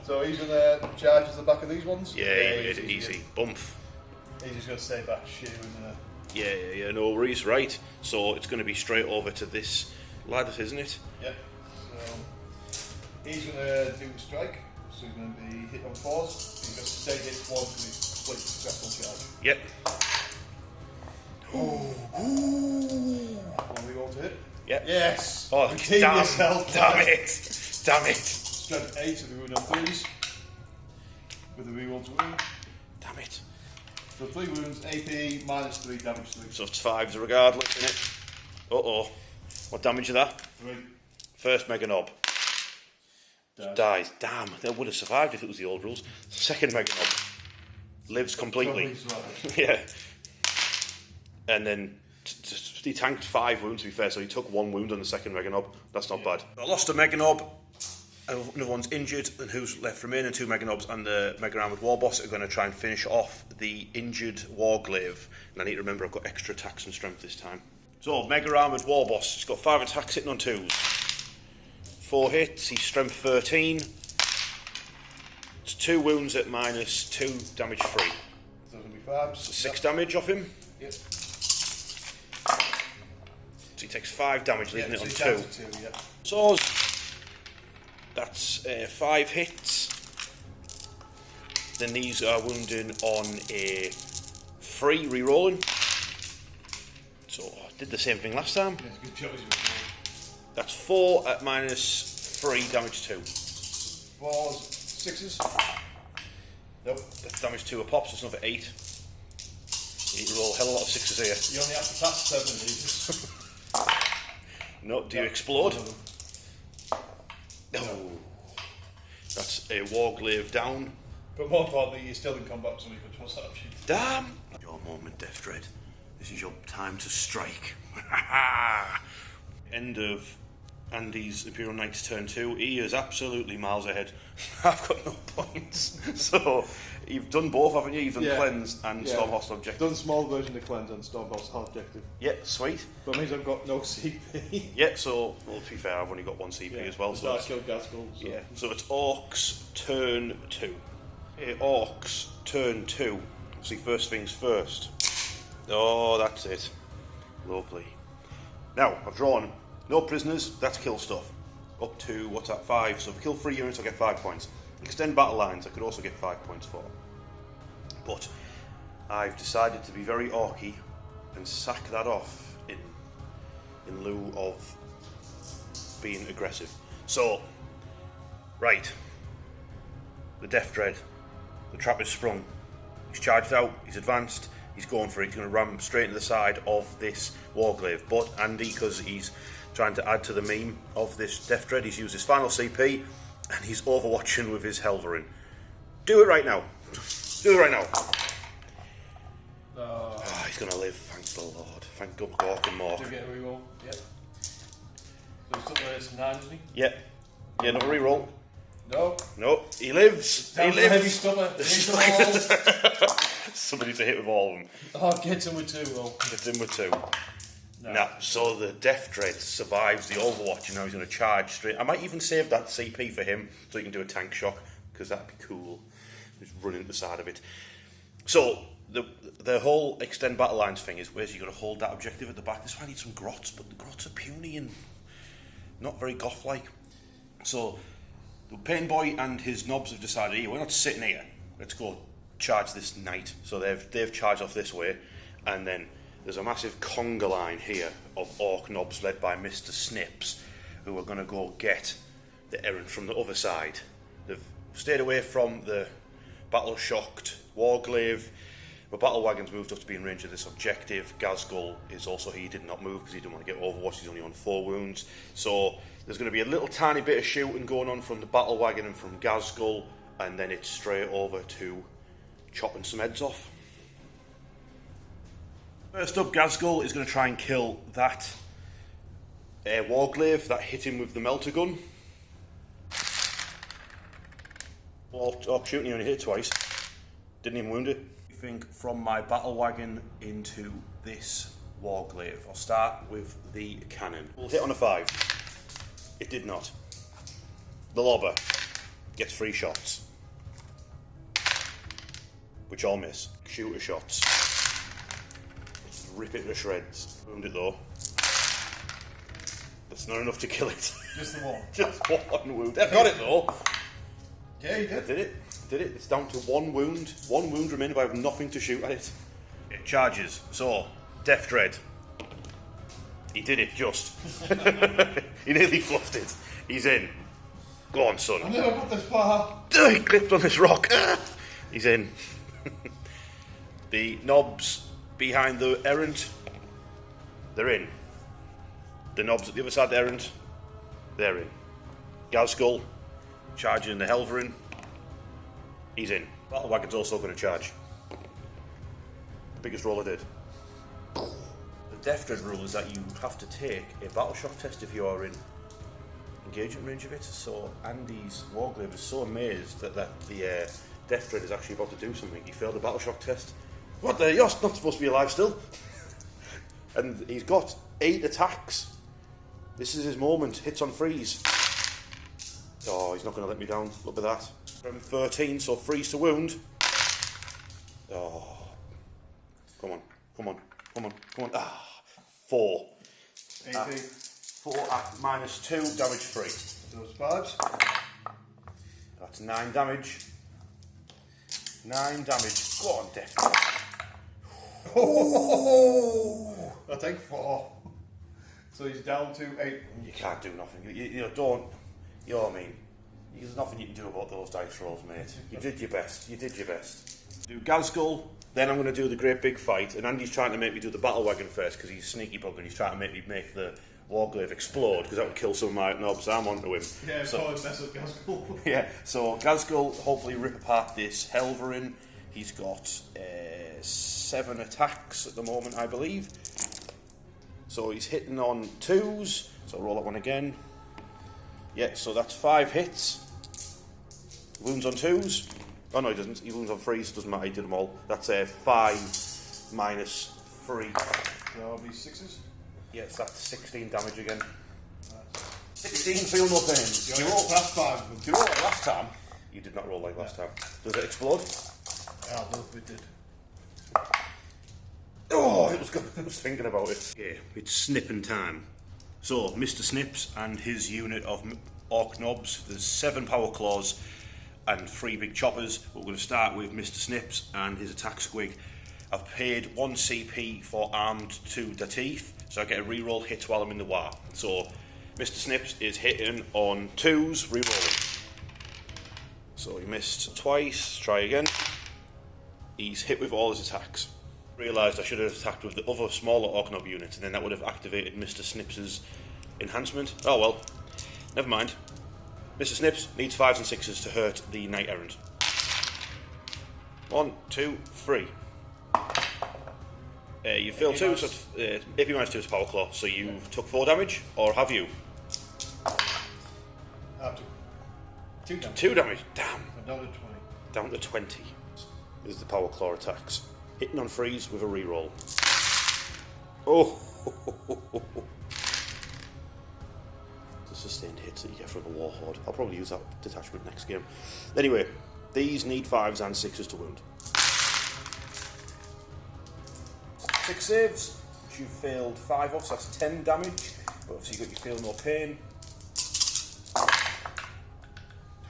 So he's going to charge at the back of these ones? Yeah, easy. Bump. He's just going to stay back, shooting. Yeah, no worries, right. So it's going to be straight over to this lad, isn't it? Yep. So he's going to do a strike. So he's going to be hit on 4s. He's going to stay hit 1 because he's split successful charge. Yep. One we roll to hit. Yep. Yes. Oh, redeem damn, yourself. damn it. Damn it. Strength 8 to the wound on 3s. With a reroll to wound. Damn it. So 3 wounds, AP -3, damage 3. So it's 5s regardless, innit? Uh-oh. What damage is that? 3. First Meganob. Dies. Damn, they would have survived if it was the old rules. Second Meganob. Lives completely. Yeah. And then he tanked 5 wounds, to be fair, so he took 1 wound on the second Meganob. That's not bad. I lost a Meganob. Another one's injured, and who's left remaining? 2 Meganobs and the Mega Armoured War Boss are going to try and finish off the injured Warglaive. And I need to remember I've got extra attacks and strength this time. So, Mega Armoured War Boss, he's got 5 attacks hitting on 2s. 4 hits, he's strength 13. It's 2 wounds at -2, damage free. So it's going to be 5. So 6 damage off him. Yep. So he takes 5 damage, leaving it on 2. Yeah. So that's 5 hits. then these are wounding on a 3 re-rolling. So I did the same thing last time. Yes, good choice. That's 4 at -3, damage 2. 4s, 6s. Nope, that's damage 2 a pop, so it's another 8. You need to roll a hell of a lot of 6s here. You only have to pass 7 of these. No, do you explode? No. That's a Warglaive down. But more importantly, you're still in combat, so you could trust that option. Damn! Your moment, Death Dread. This is your time to strike. End of Andy's Imperial Knights turn 2. He is absolutely miles ahead. I've got no points. So, you've done both, haven't you? You've done Cleanse and Storm Hostile Objective. Done small version of Cleanse and Storm Hostile Objective. Yeah, sweet. But it means I've got no CP. Yeah, so, well, to be fair, I've only got 1 CP as well. So I killed Ghazgul. So. Yeah, so it's Orks turn 2. Okay, Orks turn 2. See, first things first. Oh, that's it. Lovely. Now, I've drawn no prisoners, that's kill stuff. Up to, what's that, 5. So if I kill 3 units, I get 5 points. Extend battle lines, I could also get 5 points for. But I've decided to be very orky and sack that off in lieu of being aggressive. So, right. The Death Dread. The trap is sprung. He's charged out, he's advanced, he's going for it, he's going to ram straight into the side of this Warglaive. But Andy, because he's trying to add to the meme of this Death Dread, he's used his final CP and he's overwatching with his Helverin. Do it right now. Do it right now. Oh, he's going to live, thank the Lord. Thank God, Gork and Mork. Do get a reroll? Yep. So he's up there, it's 9, isn't he? Yeah. Yeah, another reroll. No. No, he lives. He lives. Heavy stomach. Somebody to hit with all of them. Oh, gets him with 2, Will. Gets in with 2. No. Nah, so the Death Dread survives the Overwatch, and now he's going to charge straight. I might even save that CP for him so he can do a tank shock, because that'd be cool. Just run into the side of it. So the whole extend battle lines thing is where's you got to hold that objective at the back. This is why I need some grots, but the grots are puny and not very goth-like. So the Pain Boy and his knobs have decided, hey, we're not sitting here. Let's go charge this knight. So they've charged off this way, and then there's a massive conga line here of Ork knobs led by Mr. Snips, who are going to go get the errant from the other side. They've stayed away from the battle-shocked Warglaive. The battle wagon's moved up to be in range of this objective. Ghazgul is also, he did not move because he didn't want to get overwatched. He's only on 4 wounds. So there's going to be a little tiny bit of shooting going on from the battle wagon and from Ghazgul, and then it's straight over to chopping some heads off. First up, Ghazgul is going to try and kill that Warglaive that hit him with the melter gun. Ork shooting, he only hit it twice. Didn't even wound it. I think from my battle wagon into this Warglaive. I'll start with the cannon. We'll hit on a 5. It did not. The lobber gets 3 shots, which all miss. Shooter shots. Rip it to shreds. Wound it though. That's not enough to kill it. Just the one. Just 1 wound. I got it though. Yeah, you did. I did it. It's down to 1 wound. 1 wound remaining, but I have nothing to shoot at it. It charges. So, Death Dread. He did it just. He nearly fluffed it. He's in. Go on, son. I never got this far. He clipped on this rock. He's in. The knobs behind the errant, they're in. The knobs at the other side of the errant, they're in. Ghazgul charging the Helverin. He's in. Battle wagon's also going to charge. Biggest roll I did. The Death Dread rule is that you have to take a battle shock test if you are in engagement range of it. So Andy's Warglaive is so amazed that the Death Dread is actually about to do something. He failed a battle shock test. What the? You're not supposed to be alive still. And he's got 8 attacks. This is his moment. Hits on freeze. Oh, he's not going to let me down. Look at that. From 13, so freeze to wound. Oh. Come on. Come on. Come on. Come on. Ah. 4. 4 at -2, damage 3. Those 5s. That's 9 damage. 9 damage. Go on, Death. Oh! I take 4. So he's down to 8. You can't do nothing. You know, don't. You know what I mean? There's nothing you can do about those dice rolls, mate. You did your best. You did your best. Do Ghazghkull, then I'm going to do the great big fight. And Andy's trying to make me do the battle wagon first because he's sneaky bug and he's trying to make me make the Warglaive explode because that would kill some of my knobs arm onto him. Yeah, so mess up Ghazghkull. Yeah, so Ghazghkull hopefully rip apart this Helverin. He's got 7 attacks at the moment, I believe. So he's hitting on 2s. So roll that one again. Yeah, so that's 5 hits. Wounds on 2s. Oh no, he doesn't. He wounds on 3s. So it doesn't matter. He did them all. That's 5 minus 3. That'll be 6s. Yes, that's 16 damage again. 16 feel no pain. You rolled last time. Did you roll like last time? You did not roll like last time. Does it explode? Yeah, both we did. Oh, it was good. I was thinking about it. Yeah, it's snipping time. So, Mr. Snips and his unit of Ork Knobs. There's 7 power claws and 3 big choppers. We're going to start with Mr. Snips and his attack squig. I've paid 1 CP for armed to the teeth, so I get a reroll hits while I'm in the war. So, Mr. Snips is hitting on 2s, rerolling. So he missed twice, try again. He's hit with all his attacks. Realised I should have attacked with the other smaller Ork Knob unit, and then that would have activated Mr. Snips's enhancement. Oh well, never mind. Mr. Snips needs 5s and 6s to hurt the Knight Errant. 1, 2, 3. You failed 2, so it's AP minus 2 is power claw, so you've took 4 damage, or have you? Up to 2 damage. 2 damage, damn. I'm down to 20. Down to 20 is the power claw attacks. Hitting on 3s with a reroll. Oh! The sustained hits that you get from the Warhorde. I'll probably use that detachment next game. Anyway, these need 5s and 6s to wound. 6 saves. You failed 5 off, so that's 10 damage. But obviously you feel no pain.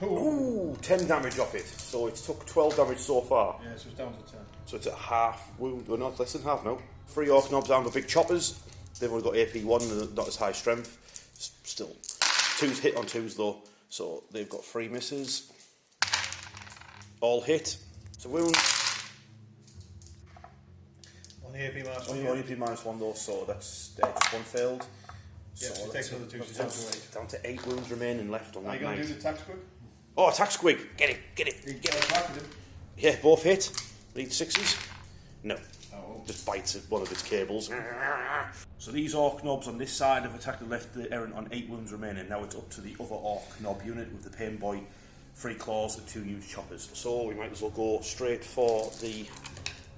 Ooh, 10 damage off it. So it's took 12 damage so far. Yeah, so it's down to 10. So it's a half wound. Well, not less than half now. 3 Ork Knobs armed with big choppers. They've only got AP 1 and not as high strength. Still, 2s hit on 2s though. So they've got 3 misses. All hit. It's a wound. On the AP minus 1. Only AP minus 1 though, so that's just 1 failed. Yeah, so it takes another 2, so down to 8. Down to 8 wounds remaining left on Are that you going to knight. do the attack squig? Oh, attack squig! Get it! Get it! You get attack with him? Yeah, both hit. Need 6s? No. Oh. Just bites at one of its cables. So these Ork Knobs on this side have attacked and left the Errant on 8 wounds remaining. Now it's up to the other Ork Knob unit with the Pain Boy, 3 claws and 2 huge choppers. So we might as well go straight for the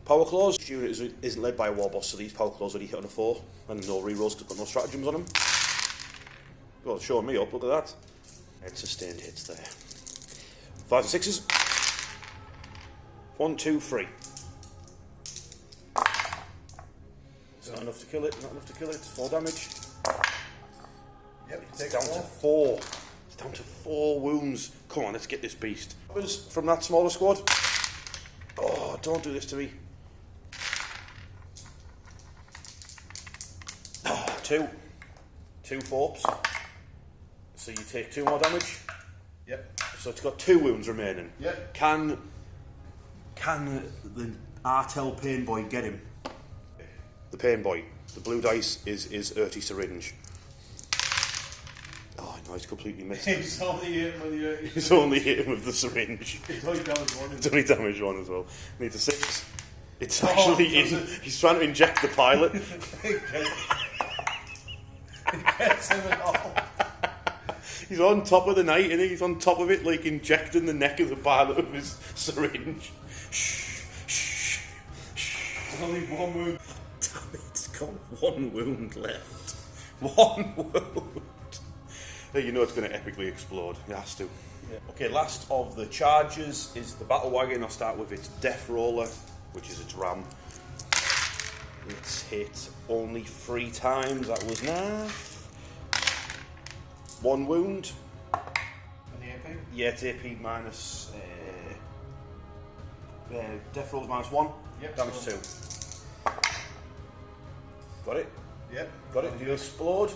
power claws. This unit isn't led by a war boss, so these power claws already hit on a 4 and no rerolls because they've got no stratagems on them. Well, it's showing me up, look at that. It's sustained hits there. 5 and 6s. 1, 2, 3. It's not enough to kill it, not enough to kill it. 4 damage. Yep, It's down to 4. It's down to 4 wounds. Come on, let's get this beast. From that smaller squad. Oh, don't do this to me. Oh, 2. 2 forps. So you take 2 more damage. Yep. So it's got 2 wounds remaining. Yep. Can the Artel Pain Boy get him? The Pain Boy. The blue dice is Erty Syringe. Oh no, he's completely missed. He's only hit with the... He's only hit him with the syringe. It's only damage 1. It's only damage 1 as well. Needs a 6. It's actually in. He's trying to inject the pilot. It gets him at all. He's on top of the knight, and he's on top of it, like injecting the neck of the pilot with his syringe. Shh, shh, shh. There's only 1 wound. Damn it, it's got 1 wound left. 1 wound. You know it's going to epically explode. It has to. Yeah. Okay, last of the charges is the battle wagon. I'll start with its death roller, which is its ram. It's hit only 3 times. That was enough. 1 wound. And the AP? Yeah, it's AP minus Death rolls -1. Yep, Damage so- 2. Got it? Yep. Got it? Do you explode?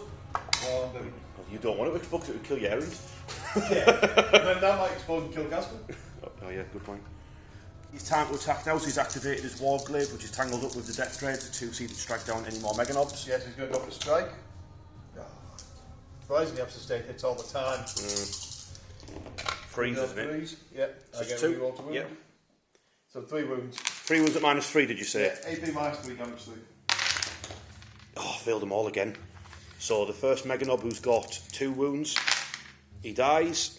Well, Well, you don't want to explode because it would kill your errand. yeah. Then that might explode and kill Gaskell. Oh yeah, good point. He's time to attack now, so he's activated his Warglaive, which is tangled up with the Death Dread to see if it strike down any more Mega Knobs. Yes, he's going to go for a strike. Surprisingly, have sustained hits all the time. Freeze, isn't it? Threes. Yep. So I it's get 2. a reroll to wound. Yep. So 3 wounds. 3 wounds at -3, did you say? Yeah, AP -3 damage 3. Oh, I failed them all again. So the first Mega Knob who's got 2 wounds, he dies.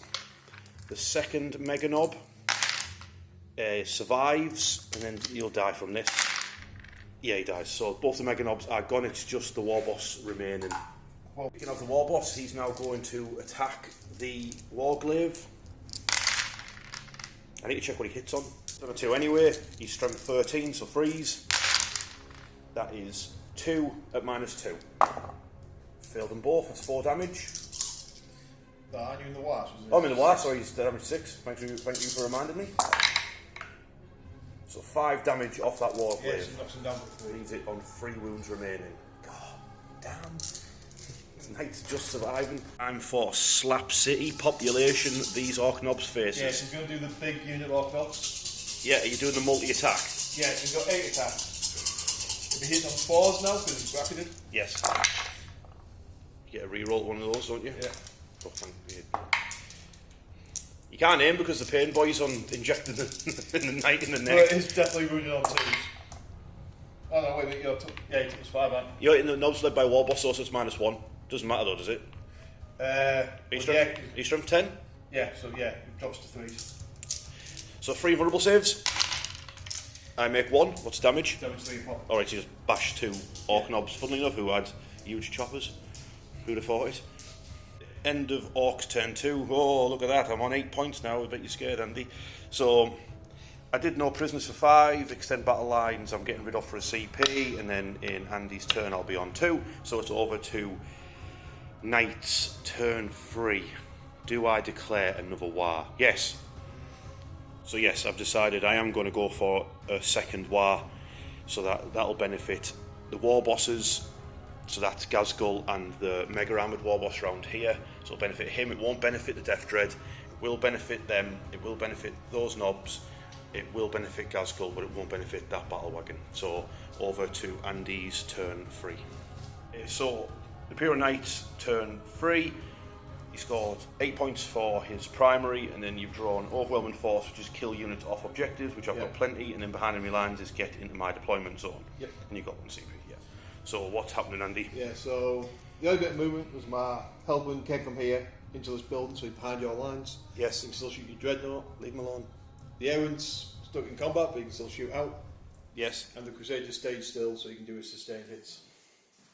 The second Mega Knob survives, and then he'll die from this. Yeah, he dies. So both the Mega Knobs are gone, it's just the War Boss remaining. Well, Speaking of the War Boss, he's now going to attack the Warglaive. I need to check what he hits on. Done a 2 anyway. He's strength 13, so freeze. That is 2 at -2. Failed them both, that's 4 damage. aren't you in the wash? Oh, I'm in the war, sorry, he's damage 6. Thank you for reminding me. So 5 damage off that Warglaive. Yes, he knocks him down to 3. Leaves it on 3 wounds remaining. God damn. Knight's just surviving. I'm for Slap City population, these Ork Knobs faces. Yes, he's going to do the big unit Ork Goffs. Yeah, are you doing the multi-attack? Yes, he's got 8 attacks. If he hits on 4s now, because he's bracketed. Yes. You get a reroll one of those, don't you? Yeah. Oh, thank you. You can't aim because the pain boy's on injected in the knight in the neck. Well, it's definitely wounded on 2s. Oh no, wait, you're yeah, he took 5, aren't You're hitting the knobs led by War Boss, so it's -1. Doesn't matter though, does it? you? He's strength 10? Yeah, so yeah, it drops to 3s. So 3 vulnerable saves. I make 1. What's the damage? Damage 3 pop. Alright, you just bash 2 Ork Knobs, funnily enough, who had huge choppers. Who'd have thought it? End of Orcs turn 2. Oh, look at that, I'm on 8 points now. I bet you're scared, Andy. So, I did no prisoners for 5, extend battle lines, I'm getting rid of for a CP, and then in Andy's turn I'll be on 2. So it's over to Knights turn 3. Do I declare another war? Yes. So yes, I've decided I am going to go for a second war, so that'll benefit the War Bosses. So that's Ghazghkull and the Mega Armoured War Boss round here. So it'll benefit him, it won't benefit the Death Dread. It will benefit them, it will benefit those knobs, it will benefit Ghazghkull, but it won't benefit that battle wagon. So over to Andy's turn 3. So Imperial Knights turn 3. He scored 8 points for his primary, and then you've drawn Overwhelming Force, which is kill units off objectives, which I've got plenty, and then behind enemy lines is get into my deployment zone. Yep. And you've got 1 CP, yeah. So what's happening, Andy? Yeah, so the only bit of movement was my Hellbound came from here into this building, so he's behind your lines. Yes. You can still shoot your Dreadnought. Leave him alone. The Errant's stuck in combat, but you can still shoot out. Yes. And the Crusader stays still, so you can do his sustained hits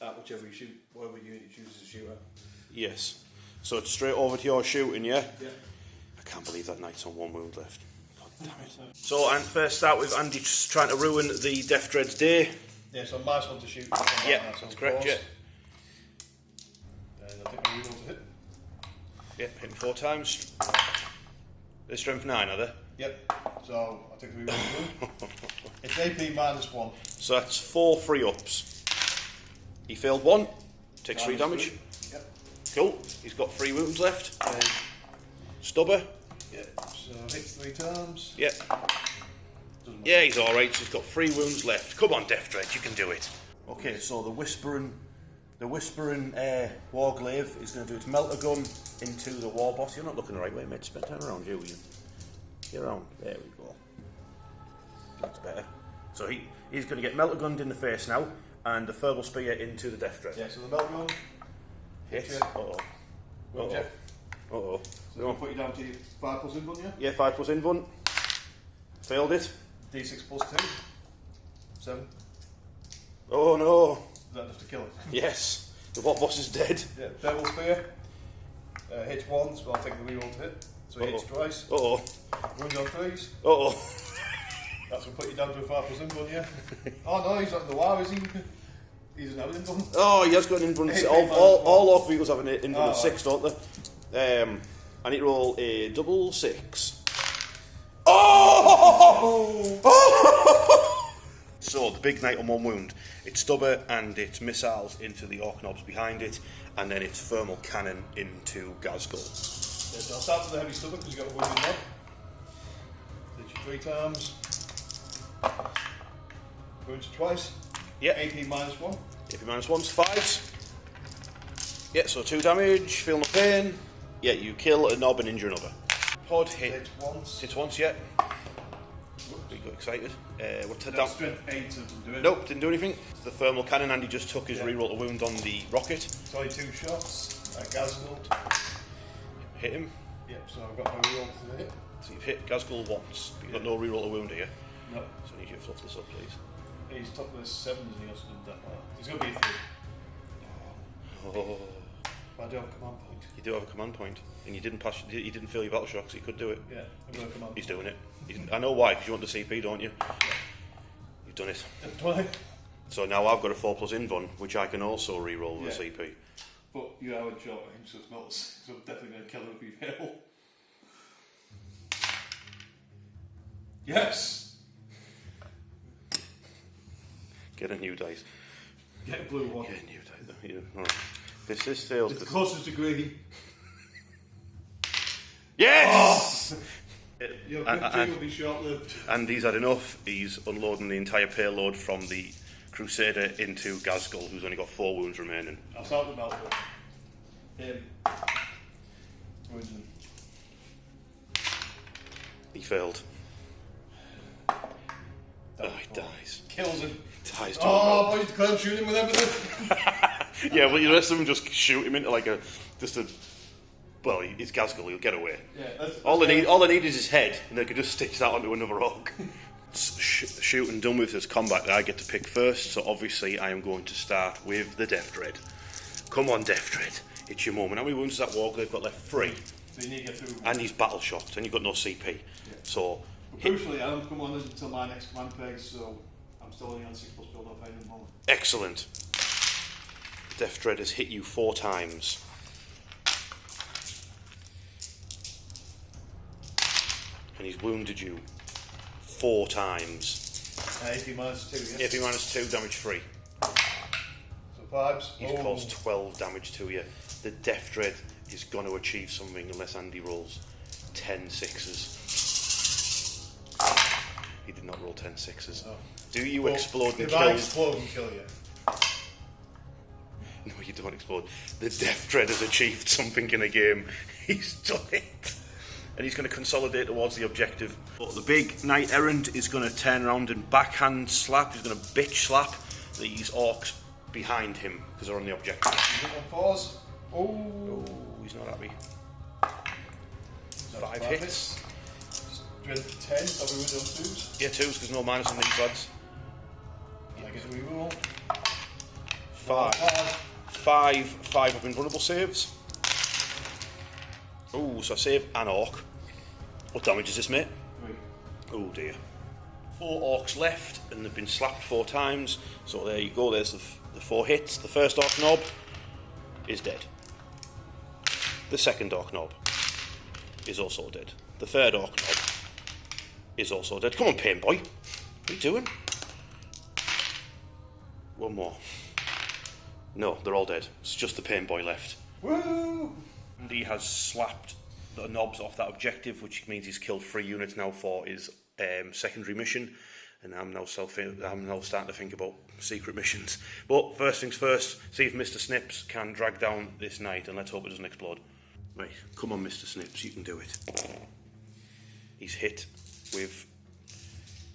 at whichever you shoot, whatever unit you choose to shoot at. Yes. So it's straight over to your shooting, yeah? Yeah. I can't believe that Knight's on 1 wound left. God damn it. So, and first start with Andy just trying to ruin the Death Dread's day. Yeah, so -1 to shoot. Yeah, that's correct, yeah. And I think we reroll to hit. Yeah, hitting 4 times. They're strength 9, are they? Yep. So I think we reroll to wound. It's AP -1. So that's 4 free ups. He failed 1, takes 3 damage. Yep. Cool, he's got 3 wounds left. Stubber. Yeah. So hits 3 times. Yeah. Yeah, he's alright, so he's got 3 wounds left. Come on, Death Dread, you can do it. Okay, so the Whispering Warglaive is going to do its Melter Gun into the War Boss. You're not looking the right way, mate. Spend time around you, will you? Get around. There we go. That's better. So he's going to get Melter Gunned in the face now, and the Furball Spear into the Death Dread. Yeah, so the belt gun. Hit. Yeah. Uh-oh. Well, Uh-oh. Jeff. Uh-oh. So we'll put you down to 5 plus invuln, yeah? Yeah, 5 plus invuln. Failed it. D6 plus 2. 7. Oh no. Is that enough to kill it? Yes. The War Boss is dead. Yeah, Devil Spear. Hits once, but I'll take the reroll to hit. So he hits twice. Uh-oh. Wounds on 3s. Uh-oh. That's going to put you down to a 5 plus invuln, yeah? Oh no, he's not in the war, is he? He's an invuln. Oh, he has got an invuln. Hey, All Ork vehicles have an invuln Oh, 6, don't they? I need to roll a double 6. Oh! Oh! So the big knight on 1 wound. It's stubber and it's missiles into the orc knobs behind it, and then it's thermal cannon into Ghazgul. Yes, I'll start with the heavy stubber because you've got a wounded knob. Hit you 3 times. Wounds twice. Yeah. AP -1. AP -1's 5s. Yeah, so 2 damage, feel no pain. Yeah, you kill a knob and injure another. Pod hit once. Hits once, yeah. We got excited. What's that down? Strength 8 didn't do it. Nope, didn't do anything. The thermal cannon, Andy just took his reroll to wound on the rocket. So 2 shots. Ghazgul. Hit him. Yep, so I've got my reroll to hit. So you've hit Ghazgul once, but you've got no reroll to wound here. No. So I need you to fluff this up, please. He's top of the 7s and he also done that. He's going to be a 3. Oh. But I do have a command point. You do have a command point, and you didn't pass. You didn't feel your battle shock, so you could do it. Yeah, I've got a command He's doing it. I know why, because you want the CP, don't you? Yeah. You've done it. Do I? So now I've got a 4+ invuln, which I can also reroll with Yeah. a CP. But you are in short range, so it's not. So I'm definitely going to kill him if you fail. Yes! Get a new dice. Get a blue one. Get a new dice. Yeah. Right. This fails. It's the closest to green. Yes! Your victory will be short-lived. And he's had enough. He's unloading the entire payload from the Crusader into Ghazgul, who's only got 4 wounds remaining. I'll start with Malcolm. Him. Wounds him. He failed. He dies. Kills him. Dies. Oh, boy, you can't shoot him with everything. Yeah, well, the rest of them just shoot him into like well, it's Ghazgul, he'll get away. Yeah, All they need is his head, and they can just stitch that onto another orc. Shoot and done with this combat that I get to pick first, so obviously I am going to start with the Death Dread. Come on, Death Dread, it's your moment. How many wounds does that warg? They've got left 3. So you need to get through. And he's battle shocked, and you've got no CP. Yeah. So, crucially, I don't come on until my next command phase, so I'm still only on 6+ build up at the moment. Excellent. Death Dread has hit you 4 times. And he's wounded you 4 times. AP -2, yes? AP -2, damage 3. So 5s. He's caused 12 damage to you. The Death Dread is going to achieve something unless Andy rolls 10 6s. He did not roll 10 6s. Oh. Do you explode and kill? If I explode and kill you. No, you don't explode. The Death Dread has achieved something in a game. He's done it. And he's going to consolidate towards the objective. But the big Knight Errant is going to turn around and backhand slap. He's going to bitch slap these orcs behind him because they're on the objective. He's on 4s. Oh, he's not happy. 5 hits. Doing 10, probably with those 2s. Yeah, 2s because no minus on these lads. I get a reroll. 5 of invulnerable saves. Oh, so I save an orc. What damage is this, mate? 3. Oh dear. 4 orcs left, and they've been slapped 4 times. So there you go. There's the 4 hits. The first orc knob is dead. The second orc knob is also dead. The third orc knob is also dead. Come on, pain boy. What are you doing? 1 more. No, they're all dead. It's just the pain boy left. Woo! And he has slapped the knobs off that objective, which means he's killed 3 units now for his secondary mission. And I'm now starting to think about secret missions. But first things first, see if Mr. Snips can drag down this knight, and let's hope it doesn't explode. Right, come on, Mr. Snips, you can do it. He's hit with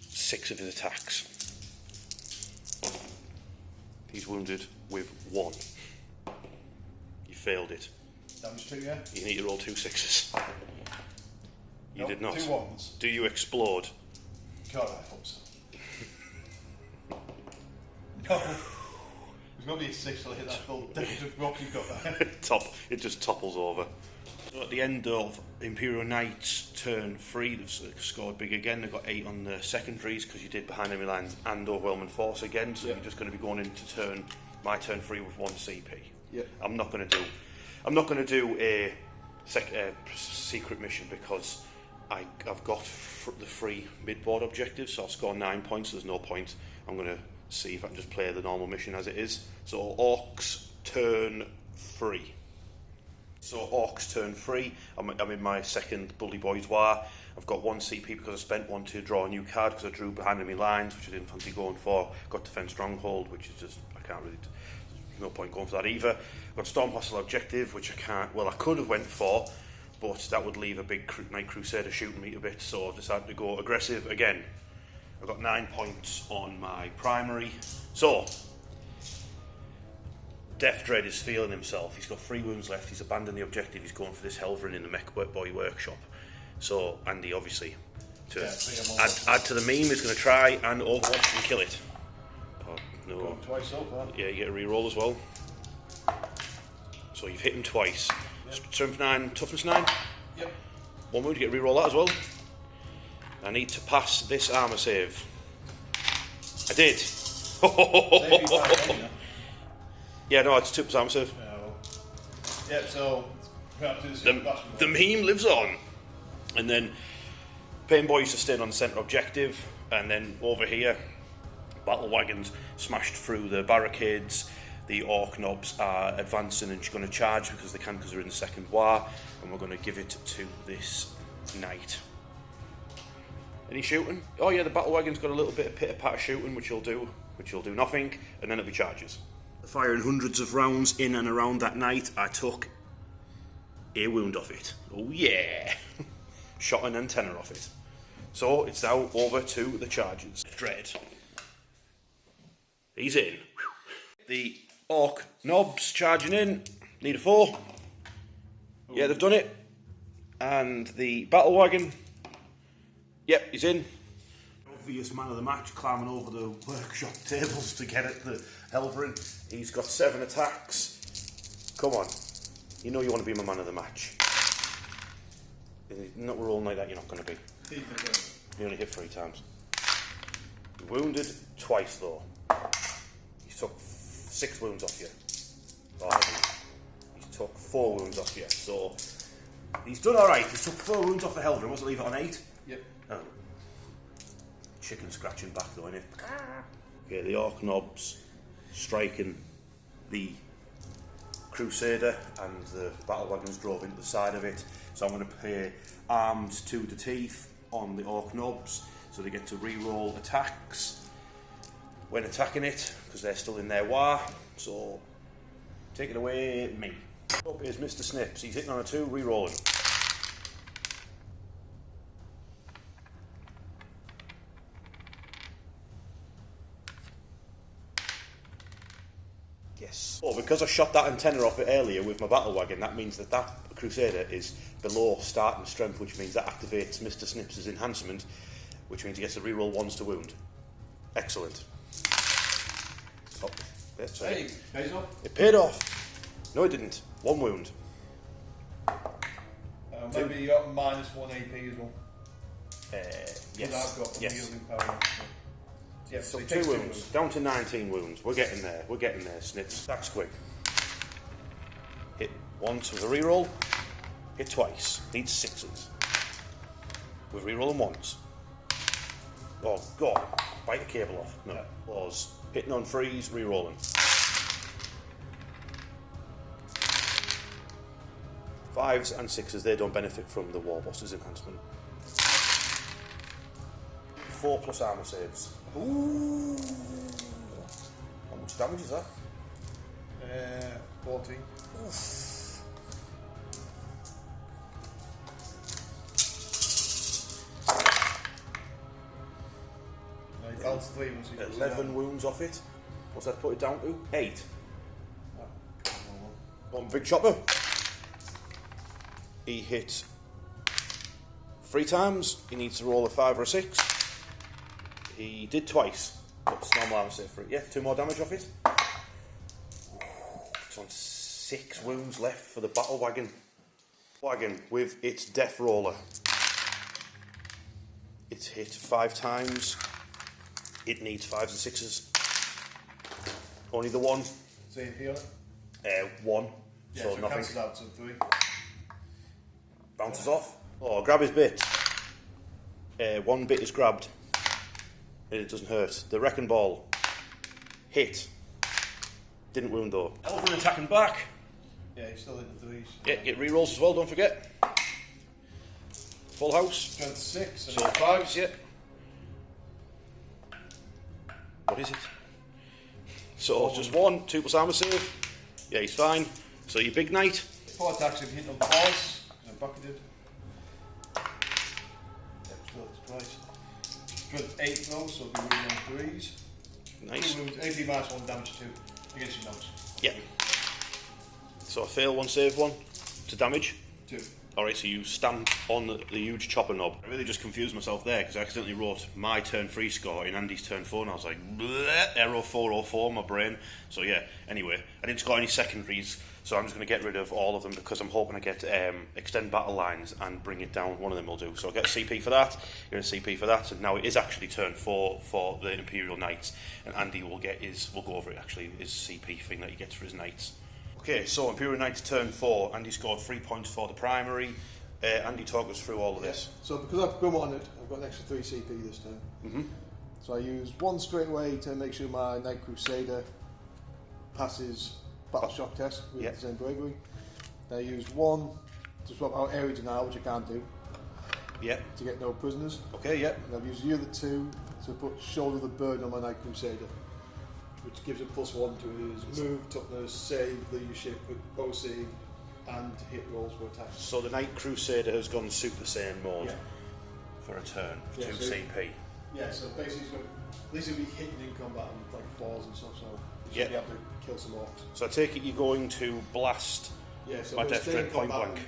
6 of his attacks. He's wounded with 1. You failed it. Damage 2, yeah? You need to roll 2 6s. You did not. 2 1s. Do you explode? God, I hope so. No. There's going to be a 6 till I hit that full decorative rock you've got there. It just topples over. So at the end of Imperial Knights turn 3, they've scored big again. They've got 8 on the secondaries because you did behind enemy lines and overwhelming force again. So you're just going to be going into my turn 3 with 1 CP. Yep. I'm not going to do a secret mission because I've got the free mid-board objective, so I'll score 9 points. So there's no point. I'm going to see if I can just play the normal mission as it is. So Orks turn 3. So Orks turn 3. I'm in my second Bully Boys War. I've got 1 CP because I spent 1 to draw a new card because I drew behind enemy lines, which I didn't fancy going for. Got Defend Stronghold, which is just, I can't really, there's no point going for that either. I've got Storm Hostile Objective, which I can't, well I could have went for, but that would leave a big Knight Crusader shooting me a bit, so I've decided to go aggressive again. I've got 9 points on my primary. So, Death Dread is feeling himself. He's got 3 wounds left. He's abandoned the objective. He's going for this Helverin in the Mech Boy Workshop. So, Andy, obviously, to add to the meme, is going to try and overwatch and kill it. Oh, no. Got him twice so far. Yeah, you get a reroll as well. So you've hit him twice. Yep. Strength 9, Toughness 9. Yep. 1 wound, you get a reroll that as well. I need to pass this armour save. I did. Yeah, no, it's 2% armour save. Yeah, well. Yeah, so the meme lives on. And then Pain Boy used to stay on the centre objective, and then over here, battle wagons smashed through the barricades. The Ork knobs are advancing and going to charge because they can, because they're in the second war, and we're going to give it to this knight. Any shooting? Oh yeah, the battle wagon's got a little bit of pitter-patter shooting, which will do nothing, and then it'll be charges. Firing hundreds of rounds in and around that knight, I took a wound off it. Oh yeah! Shot an antenna off it. So it's now over to the charges. Dread. He's in. The Ork knobs charging in. Need a 4. Yeah, they've done it. And the battle wagon. Yep, he's in. Obvious man of the match, climbing over the workshop tables to get at the Helverin. He's got 7 attacks. Come on. You know you want to be my man of the match. Not we're all like that, you're not going to be. You only hit 3 times. Wounded twice though. He's took 6 wounds off you. Oh, hasn't he? He's took 4 wounds off you. So he's done alright. He's took 4 wounds off the Helverin. Wants to leave it on 8? Yep. Oh. Chicken scratching back though, innit? Okay, the Ork knobs striking the Crusader, and the battle wagons drove into the side of it. So I'm going to play armed to the teeth on the Ork knobs, so they get to re-roll attacks when attacking it, because they're still in their war. So take it away, me. Up is Mr. Snips. He's hitting on a 2, re-rolling. Yes. Oh, because I shot that antenna off it earlier with my battle wagon, that means that Crusader is below starting strength, which means that activates Mr. Snips' enhancement, which means he gets to reroll 1s to wound. Excellent. Oh, that's hey, pays off. It paid off. No, it didn't. 1 wound. Maybe you got -1 AP as well. Yes. I've got Yes. power. Yeah, So he 2 takes wounds, down to 19 wounds. We're getting there. We're getting there, Snips. That's quick. Hit once with a reroll. Hit twice. Needs 6s. With rerolling once. Oh god! Bite the cable off. No. Pause. Hitting on 3s, rerolling. 5s and 6s. They don't benefit from the War Boss's enhancement. 4+ armour saves. Ooh. How much damage is that? 14. Oof. No, he bounced 3 once he puts it 11 down. wounds off it. What's that put it down to? 8. One big chopper. He hit 3 times. He needs to roll a 5 or a 6. He did twice. What's normal armor save for it? Yeah, 2 more damage off it. It's on 6 wounds left for the battle wagon. Wagon with its death roller. It's hit 5 times. It needs 5s and 6s. Only the 1. Same here. 1. Yeah, so so nothing. cancels out to 3. Bounces off. Oh, grab his bit. one bit is grabbed and it doesn't hurt. The wrecking ball hit. Didn't wound though. Elven attacking back. Yeah, he's still hitting threes. Yeah, get rerolls as well, don't forget. Full house. Strength 6. So 5s, yeah. What is it? So just 1, 2 plus armour save. Yeah, he's fine. So your big knight. 4 attacks if you hit on 4s. I'm bucketed. Yeah, still it's twice. Strength 8 though, so we'll be wounding on 3s. Nice. 2 wounds, AP minus 1 damage 2 against your notes. Yeah. So I fail 1, save 1 to damage. 2. Alright, so you stamp on the huge chopper knob. I really just confused myself there because I accidentally wrote my turn 3 score in Andy's turn 4 and I was like, bleh, error 404, my brain. So yeah, anyway, I didn't score any secondaries, so I'm just going to get rid of all of them because I'm hoping to get extend battle lines and bring it down. One of them will do. So I'll get a CP for that, get a CP for that, and now it is actually turn 4 for the Imperial Knights, and Andy will get we'll go over it actually, his CP thing that he gets for his Knights. Okay, so Imperial Knights turn 4. Andy scored 3 points for the primary. Andy, talk us through all of this. So because I've come on it, I've got an extra 3 CP this time. Mm-hmm. So I use 1 straight away to make sure my Knight Crusader passes battle shock test with the same bravery. Then I use 1 to swap out area denial, which I can't do. Yeah. To get no prisoners. Okay, yeah. And I've used the other 2 to put shoulder the burden on my Knight Crusader, which gives it +1 to his move, toughness, save, leadership, bow save, and hit rolls for attacks. So the Knight Crusader has gone Super Saiyan mode for a turn, for 2 CP. Yeah, so basically at least he'll be hitting in combat and like falls and stuff, so he should be able to kill some orcs. So I take it you're going to blast my Death Dread point blank.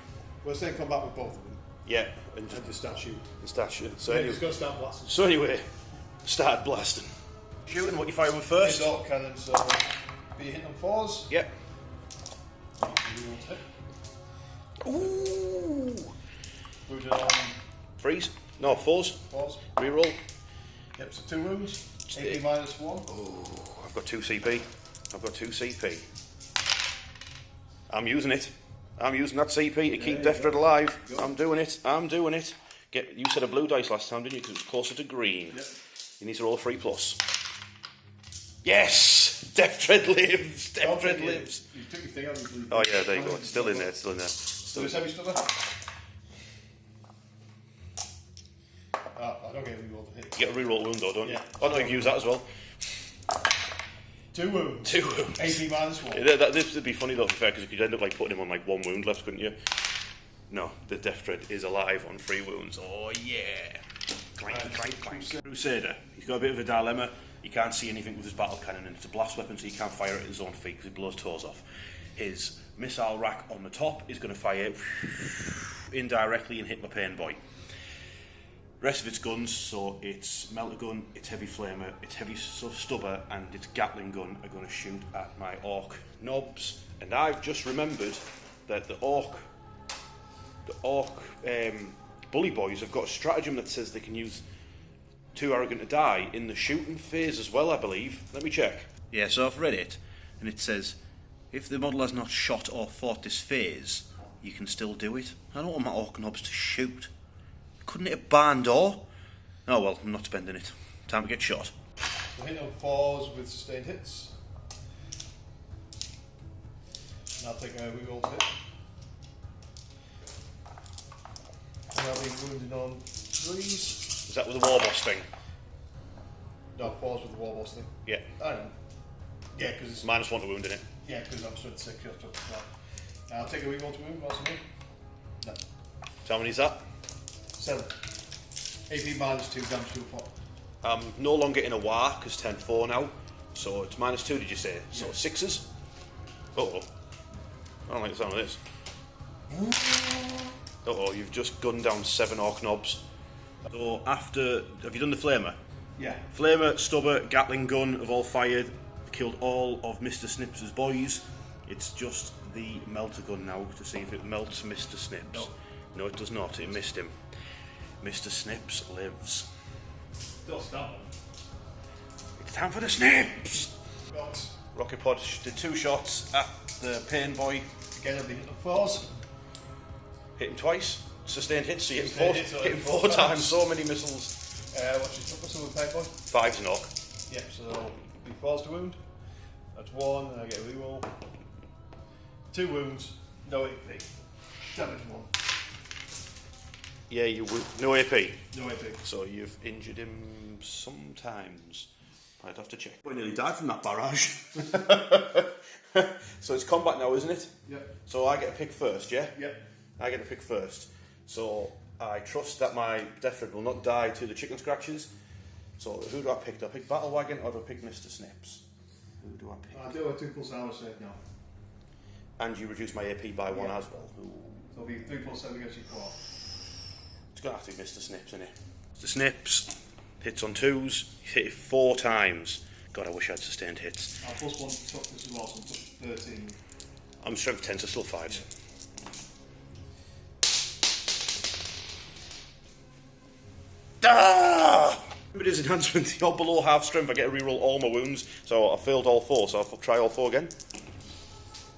We'll stay in combat with both of them. Yeah, and just the statue. The statue. So yeah, anyway, he's going to start blasting. So anyway, start blasting. Shooting, what you fire with first? His Ork cannon, so be hitting on 4s. Yep. Ooh! Wounded on Freeze? No, 4s. 4s. Reroll. Yep, so 2 wounds. AP minus 1. Oh, I've got 2 CP. I've got 2 CP. I'm using it. I'm using that CP to keep Death Dread alive. I'm doing it. I'm doing it. You said a blue dice last time, didn't you? Because it was closer to green. Yep. You need to roll a 3+. Yes! Death Dread lives! Death Dread lives! You took your thing out of the Oh yeah, there you go. It's still in there, it's still in there. So is heavy stutter? I don't get a reroll to hit. You get a reroll wound though, don't you? Yeah. Oh no, you can use that as well. 2 wounds. 2 wounds. AP minus 1. Yeah, this would be funny though, to be fair, because you could end up like putting him on like 1 wound left, couldn't you? No, the Death Dread is alive on 3 wounds. Oh yeah! Clank, clank, clank. Crusader. He's got a bit of a dilemma. He can't see anything with his battle cannon, and it's a blast weapon, so he can't fire it at his own feet because he blows toes off. His missile rack on the top is going to fire indirectly and hit my pain boy. Rest of its guns, so its melter gun, its heavy flamer, its heavy stubber, and its Gatling gun are going to shoot at my Ork knobs. And I've just remembered that the Ork bully boys have got a stratagem that says they can use Too Arrogant to Die in the shooting phase as well, I believe. Let me check. Yeah, so I've read it, and it says, if the model has not shot or fought this phase, you can still do it. I don't want my Ork knobs to shoot. Couldn't hit a barn door? Oh well, I'm not spending it. Time to get shot. We'll hit on 4s with sustained hits. And I'll take a reroll to hit. And I'll be wounded on 3s. Is that with the war boss thing? No, 4s with the war boss thing. Yeah. I don't know. Yeah, because it's... -1 to wound in it. Yeah, because I'm strength 6. I'll take a reroll to wound whilst I'm here. No. So how many is that? 7. AP minus 2 damage to a pot. I'm no longer in a war, because 10-4 now. So it's -2, did you say? So 6s? Uh-oh. I don't like the sound of this. Uh-oh, you've just gunned down 7 Ork knobs. So after... Have you done the flamer? Yeah. Flamer, stubber, Gatling gun have all fired. Killed all of Mr. Snips' boys. It's just the melter gun now to see if it melts Mr. Snips. No. No, it does not. It missed him. Mr. Snips lives. Still stop. It's time for the Snips! Got. Rocket Pod did 2 shots at the pain boy. Again, I'll be hitting on 4s. Hit him twice. sustained hits, so you're Sustained hitting hits, hitting four times, so many missiles. What's your toughness of a peg boy? 5's an orc. Yep, so he falls to wound. That's 1, and I get a reroll. 2 wounds, no AP. Damage 1. Yeah, no AP. No AP. So you've injured him sometimes. I'd have to check. We nearly died from that barrage. So it's combat now, isn't it? Yep. So I get a pick first, yeah? Yep. I get a pick first. So I trust that my Death Thread will not die to the chicken scratches. So who do I pick? Do I pick Battle Wagon or do I pick Mr. Snips? Who do I pick? I do a 2 + hour save now. And you reduce my AP by 1 as well. Ooh. So it'll be 3 + 7 against your core. It's going to have to be Mr. Snips, isn't it? Mr. Snips hits on 2s. He's hit it 4 times. God, I wish I'd sustained hits. I'll +1 to toughness as well, so I'm +13. I'm strength 10, so still 5s. Ah! With his enhancement, you're below half strength. I get to reroll all my wounds, so I failed all 4, so I'll try all 4 again.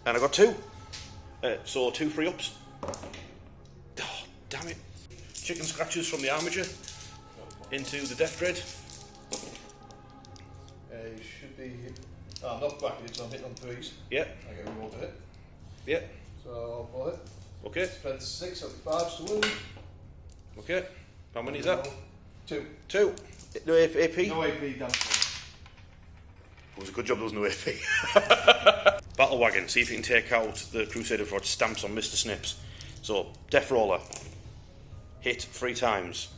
And I got 2. So 2 free ups. Oh, damn it. Chicken scratches from the armature into the Death Thread. You should be. I'm not bracketed, so I'm hitting on 3s. Yep. I get a reroll to hit. Yep. So I'll pull it. Okay. Spend 6, that'll be 5s to wound. Okay. How many is that? 2. 2. No AP? No AP damage. It was a good job there was no AP. Battle Wagon, see if you can take out the Crusader for its stamps on Mr. Snips. So, Death Roller. Hit 3 times.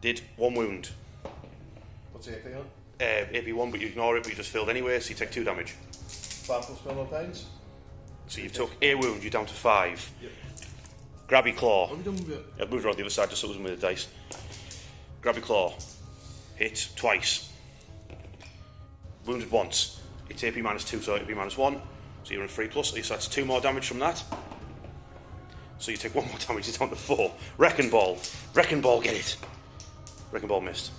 Did 1 wound. What's the AP on? AP 1, but you ignore it, but you just failed anyway, so you take 2 damage. 5 + spell no pains. So you've took a wound, you're down to 5. Yep. Grabby Claw. What have we done with it? I moved around the other side just so it wasn't with the dice. Grabby Claw. Hit twice. Wounded once. It's AP -2, so AP -1. So you're in 3+, so that's 2 more damage from that. So you take 1 more damage, it's down to 4. Wrecking Ball. Wrecking Ball, get it. Wrecking Ball missed.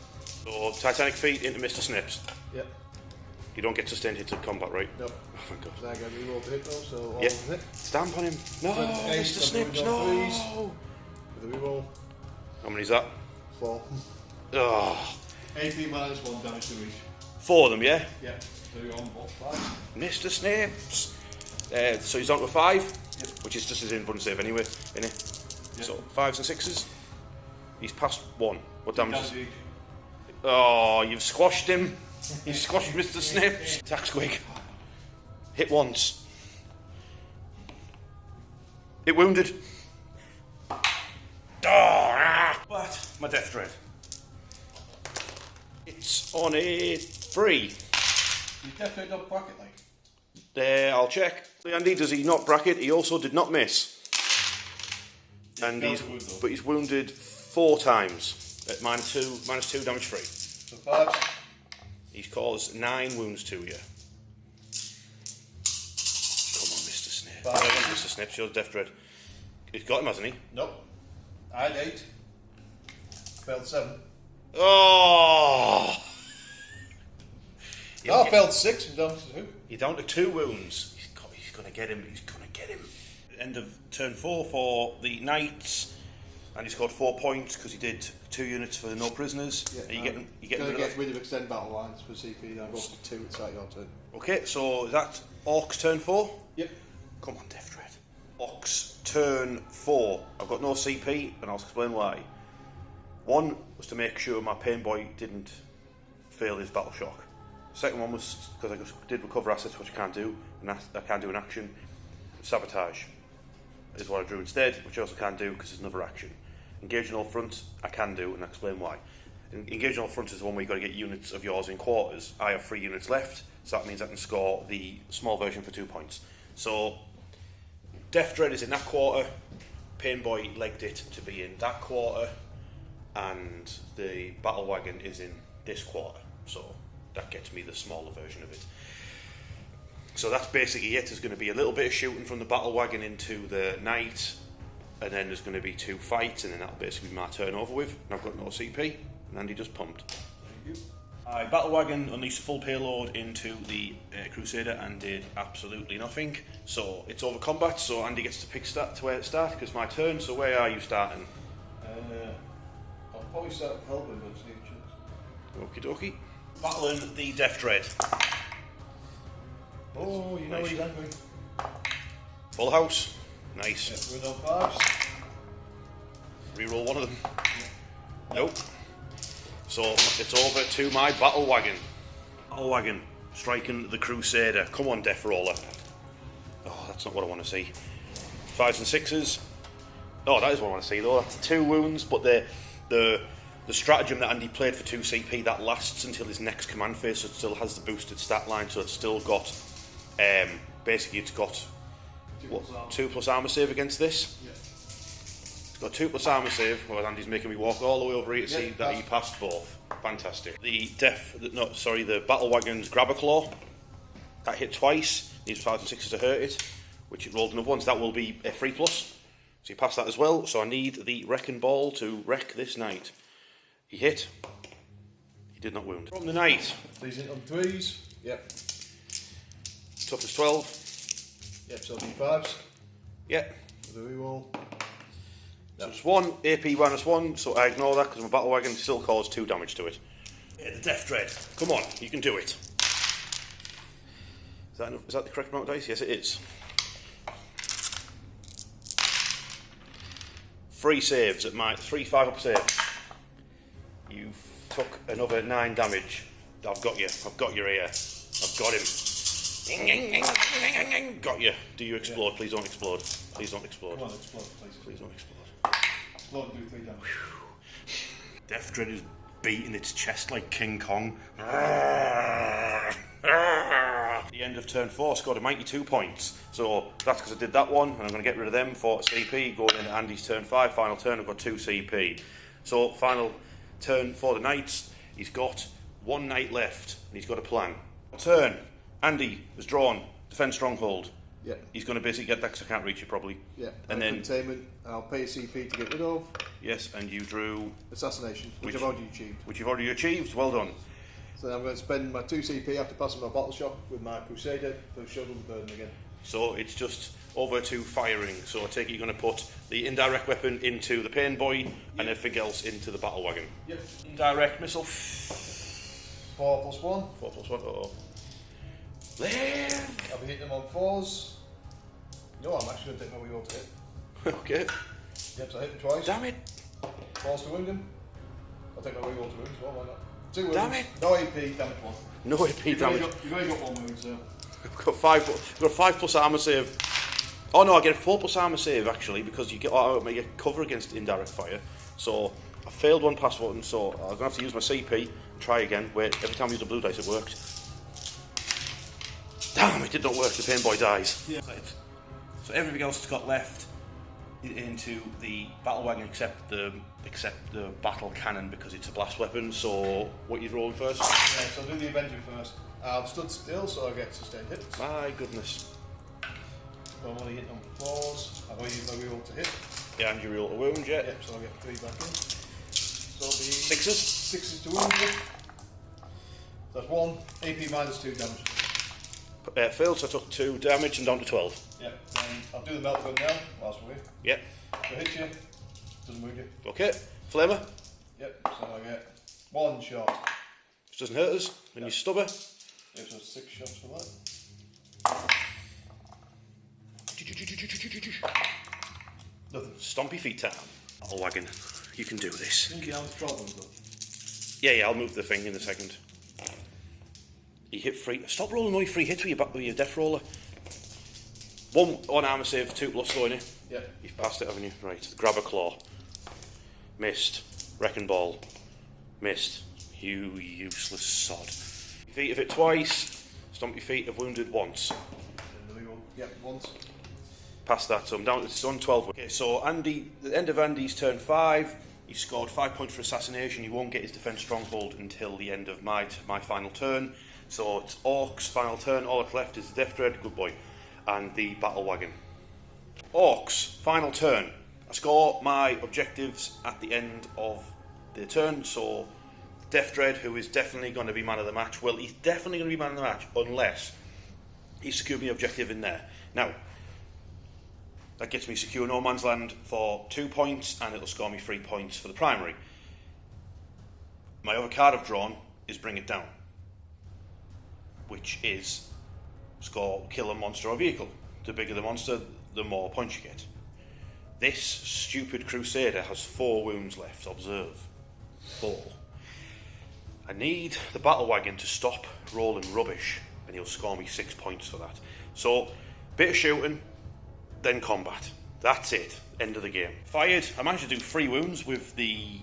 So Titanic Feet into Mr. Snips. Yep. You don't get sustained hits at combat, right? Nope. Oh, thank God. So I get a reroll to hit though, so all Yeah. of it. Stamp on him. No, Eight, Mr. I'm Snips, moving on no. With a reroll. How many is that? 4. Oh, AP -1 damage to each. 4 of them, yeah? Yep. So you're on both 5. Mr. Snips. So he's down to 5, Yep. which is just his invuln save anyway, isn't it? Yep. So 5s and 6s. He's past 1. What damage is? Damage each. Oh, you've squashed him. You've squashed Mr. Snips. Attack squig. Hit once. Hit wounded. But my Death Thread. It's on a 3. You definitely not bracket like. There, I'll check. Andy, does he not bracket? He also did not miss. And but he's wounded 4 times at -2 damage free. So 5s. He's caused 9 wounds to you. Come on, Mr. Snips. Five. Mr. Snips, you're the Death Thread. He's got him, hasn't he? Nope. I had 8. Failed 7. Oh! No, I failed 6 and down to 2. You're down to 2 wounds. He's going to get him. He's going to get him. End of turn 4 for the Knights. And he scored 4 points because he did 2 units for the no prisoners. Yeah, Are you getting going to rid of get that? rid of extend battle lines for CP, then go to 2 at start your turn. Okay, so is that Orks turn 4? Yep. Come on, Death Thread. Orks turn 4. I've got no CP, and I'll explain why. 1 was to make sure my Pain Boy didn't fail his battle shock. Second one was because I did recover assets, which I can't do, and I can't do an action. Sabotage is what I drew instead, which I also can't do because it's another action. Engage in all front, I can do, and I'll explain why. Engage in all front is the one where you've got to get units of yours in quarters. I have 3 units left, so that means I can score the small version for 2 points. So, Death Thread is in that quarter, Pain Boy legged it to be in that quarter, and the Battle Wagon is in this quarter. So, that gets me the smaller version of it. So that's basically it. There's going to be a little bit of shooting from the Battle Wagon into the Knight, and then there's going to be 2 fights, and then that'll basically be my turn over with. And I've got no CP, and Andy just pumped. Thank you. My battle wagon unleashed a full payload into the Crusader and did absolutely nothing. So it's over combat, so Andy gets to pick where to start, because it's my turn. So where are you starting? I'll probably start helping, but it's Okie dokie. Battling the Death Dread. Oh, you know Nice. he's angry. Full house. Nice. Yeah, we're on 5s. Reroll one of them. Nope. So it's over to my battle wagon. Battle wagon striking the Crusader. Come on, Death Roller. Oh, that's not what I want to see. 5s and 6s. Oh, that is what I want to see though. That's 2 wounds, but the stratagem that Andy played for 2 CP, that lasts until his next command phase, so it still has the boosted stat line, so it's still got, basically it's got 2+ armor save against this. Yeah. It's got 2+ armor save, well Andy's making me walk all the way over here to see that he passed both. Fantastic. The battle wagon's grabber claw, that hit twice, needs 5s and 6s to hurt it, which it rolled another one, so that will be a 3+. So you pass that as well, so I need the wrecking ball to wreck this knight. He hit. He did not wound. From the knight. These in on 3s. Yep. Toughness 12. Yep, so it'll be 5s. Yep. With a reroll. So it's 1, AP -1, so I ignore that because my battle wagon still caused 2 damage to it. Yeah, the Death Dread. Come on, you can do it. Is that the correct amount of dice? Yes, it is. 3 saves at my 3 5-up saves. You took another 9 damage. I've got you. I've got your ear. I've got him. Got you. Do you explode? Please don't explode. Please don't explode. Come on, explode, please. Please don't explode. Explode and do 3 damage. Death Dread is beating its chest like King Kong. The end of turn 4 scored a mighty 2 points. So that's because I did that one, and I'm going to get rid of them for CP. Going into Andy's turn 5, final turn, I've got 2 CP. So final turn for the Knights, he's got 1 knight left, and he's got a plan. Turn, Andy has drawn Defend Stronghold. Yeah. He's going to basically get that because I can't reach it probably. Yeah. And then containment, I'll pay a CP to get rid of. yes, and you drew Assassination, which I've already achieved. which you've already achieved. Well done. So I'm going to spend my 2 CP after passing my battle shock with my Crusader to shovel the burden again. So it's just over to firing. So I take it you're going to put the indirect weapon into the pain boy and everything else into the battle wagon. Yep. Indirect missile. 4 + 1. 4 + 1. Uh-oh. Live! I'll be hitting them on 4s. No, I'm actually going to take my reroll to hit. Okay. Yep, so I hit him twice. Damn it! 4s to wound him. I'll take my reroll to wound as well, why not? 2 wounds. Damn it. No AP, damage 1. No AP damage. You've only got 1 wound, so. I've got 5+ armor save. Oh no, I get a 4+ armor save actually because you get cover against indirect fire. So I failed 1 pass button, so I'm gonna have to use my CP and try again. Where every time I use the blue dice, it worked. Damn, it did not work. The pain boy dies. Yeah. So everything else that's got left into the battle wagon except the battle cannon because it's a blast weapon. So what you rolling first? Yeah, so I'll do the Avenger first. I've stood still, so I get sustained hits. My goodness. I'm only hitting on 4s. I've only used my reroll to hit. Yeah, and you roll a wound, yeah. Yep, so I'll get 3 back in. So it'll be 6s. 6s to wound you. That's 1. AP -2 damage. Failed, so I took 2 damage and down to 12. Yep, then I'll do the melt gun now, whilst we're here. Yep. So hit you, doesn't wound you. Okay. Flamer. Yep, so I get 1 shot. Which doesn't hurt us. When you stub her. Yep, so 6 shots for that. Nothing. Stompy feet time. Battle wagon. You can do this. I think you have problems though. Yeah, I'll move the thing in a second. You hit 3. Stop rolling only 3 hits with your death roller. 1 armor save, 2 plus slow in it. Yep. You've passed it, haven't you? Right. Grab a claw. Missed. Wrecking ball. Missed. You useless sod. Your feet have hit twice. Stomp your feet have wounded once. Yep, once. Past that, so I'm down to 12. Okay, so Andy, the end of Andy's turn 5, he scored 5 points for assassination. He won't get his defense stronghold until the end of my final turn. So it's Orks' final turn. All that's left is the Death Dread, good boy, and the battle wagon. Orks' final turn. I score my objectives at the end of the turn, so Death Dread, who is definitely going to be man of the match. Well, he's definitely going to be man of the match unless he secured me objective in there. Now, that gets me secure no man's land for 2 points, and it'll score me 3 points for the primary. My other card I've drawn is Bring It Down, which is kill a monster or vehicle. The bigger the monster, the more points you get. This stupid Crusader has 4 wounds left. Observe. 4. I need the battle wagon to stop rolling rubbish, and he'll score me 6 points for that. So, bit of shooting, then combat. That's it. End of the game. Fired. I managed to do 3 wounds with the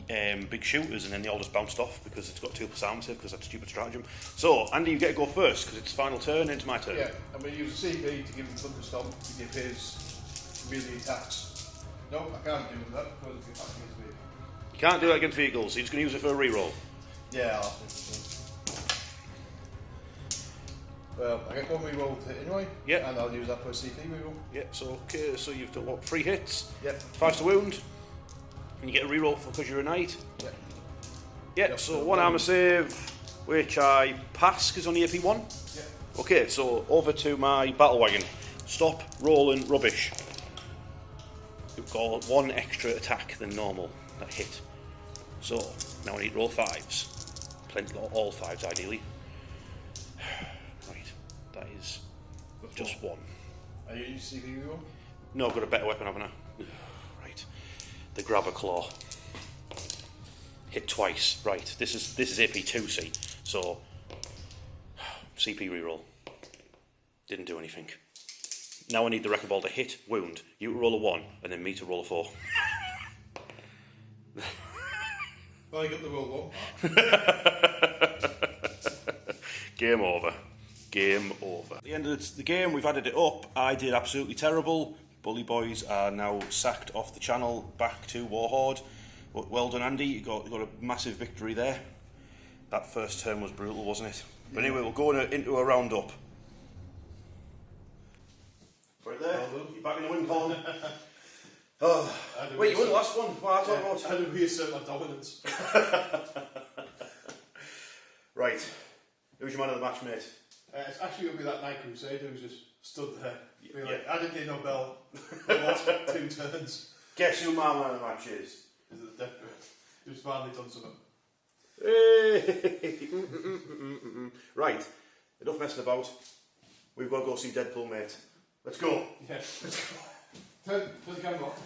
big shooters, and then they all just bounced off because it's got 2+ armor because that's stupid stratagem. So, Andy, you get to go first because it's final turn. Into my turn. Yeah, I'm going to use a CP to give him Thunderstomp to give his melee attacks. No, I can't do that because it's attacking his vehicle. You can't do that against vehicles. You're just going to use it for a reroll. Yeah, I'll have to. Well, I get 1 reroll to hit anyway. Yeah. And I'll use that for a CP reroll. Yeah. So okay. So you've done what? 3 hits. Yep. 5 to wound. And you get a reroll because you're a knight. Yep. Yeah. Yep. So 1 armor save, which I pass because only AP 1. Yeah. Okay. So over to my battle wagon. Stop rolling rubbish. You've got 1 extra attack than normal. That hit. So now I need to roll 5s. Plenty, all 5s ideally. Right. That is just 1. Are you using CP reroll? No, I've got a better weapon, haven't I? Right. The grabber claw. Hit twice. Right. This is AP2, see. So CP reroll. Didn't do anything. Now I need the wrecking ball to hit, wound, you to roll a 1, and then me to roll a 4. Well, I got the roll 1. Game over. Game over. At the end of the game, we've added it up. I did absolutely terrible. Bully Boys are now sacked off the channel, back to Warhorde. Well done, Andy. You got a massive victory there. That first turn was brutal, wasn't it? But anyway, we'll go into a roundup. Right there. You're back in the win column. Oh. Wait, you won the last one. Well, I don't know. I had to reassert my dominance. Right. Who's your man of the match, mate? It's actually going to be that Knight Crusader who just stood there. Being like, Yeah. I didn't get no bell. The last 2 turns. Guess who my man of the match is? Is it the Death Dread? Who's finally done something. Hey. Right. Enough messing about. We've got to go see Deadpool, mate. Let's go. Yeah. Let's go. Turn the camera off.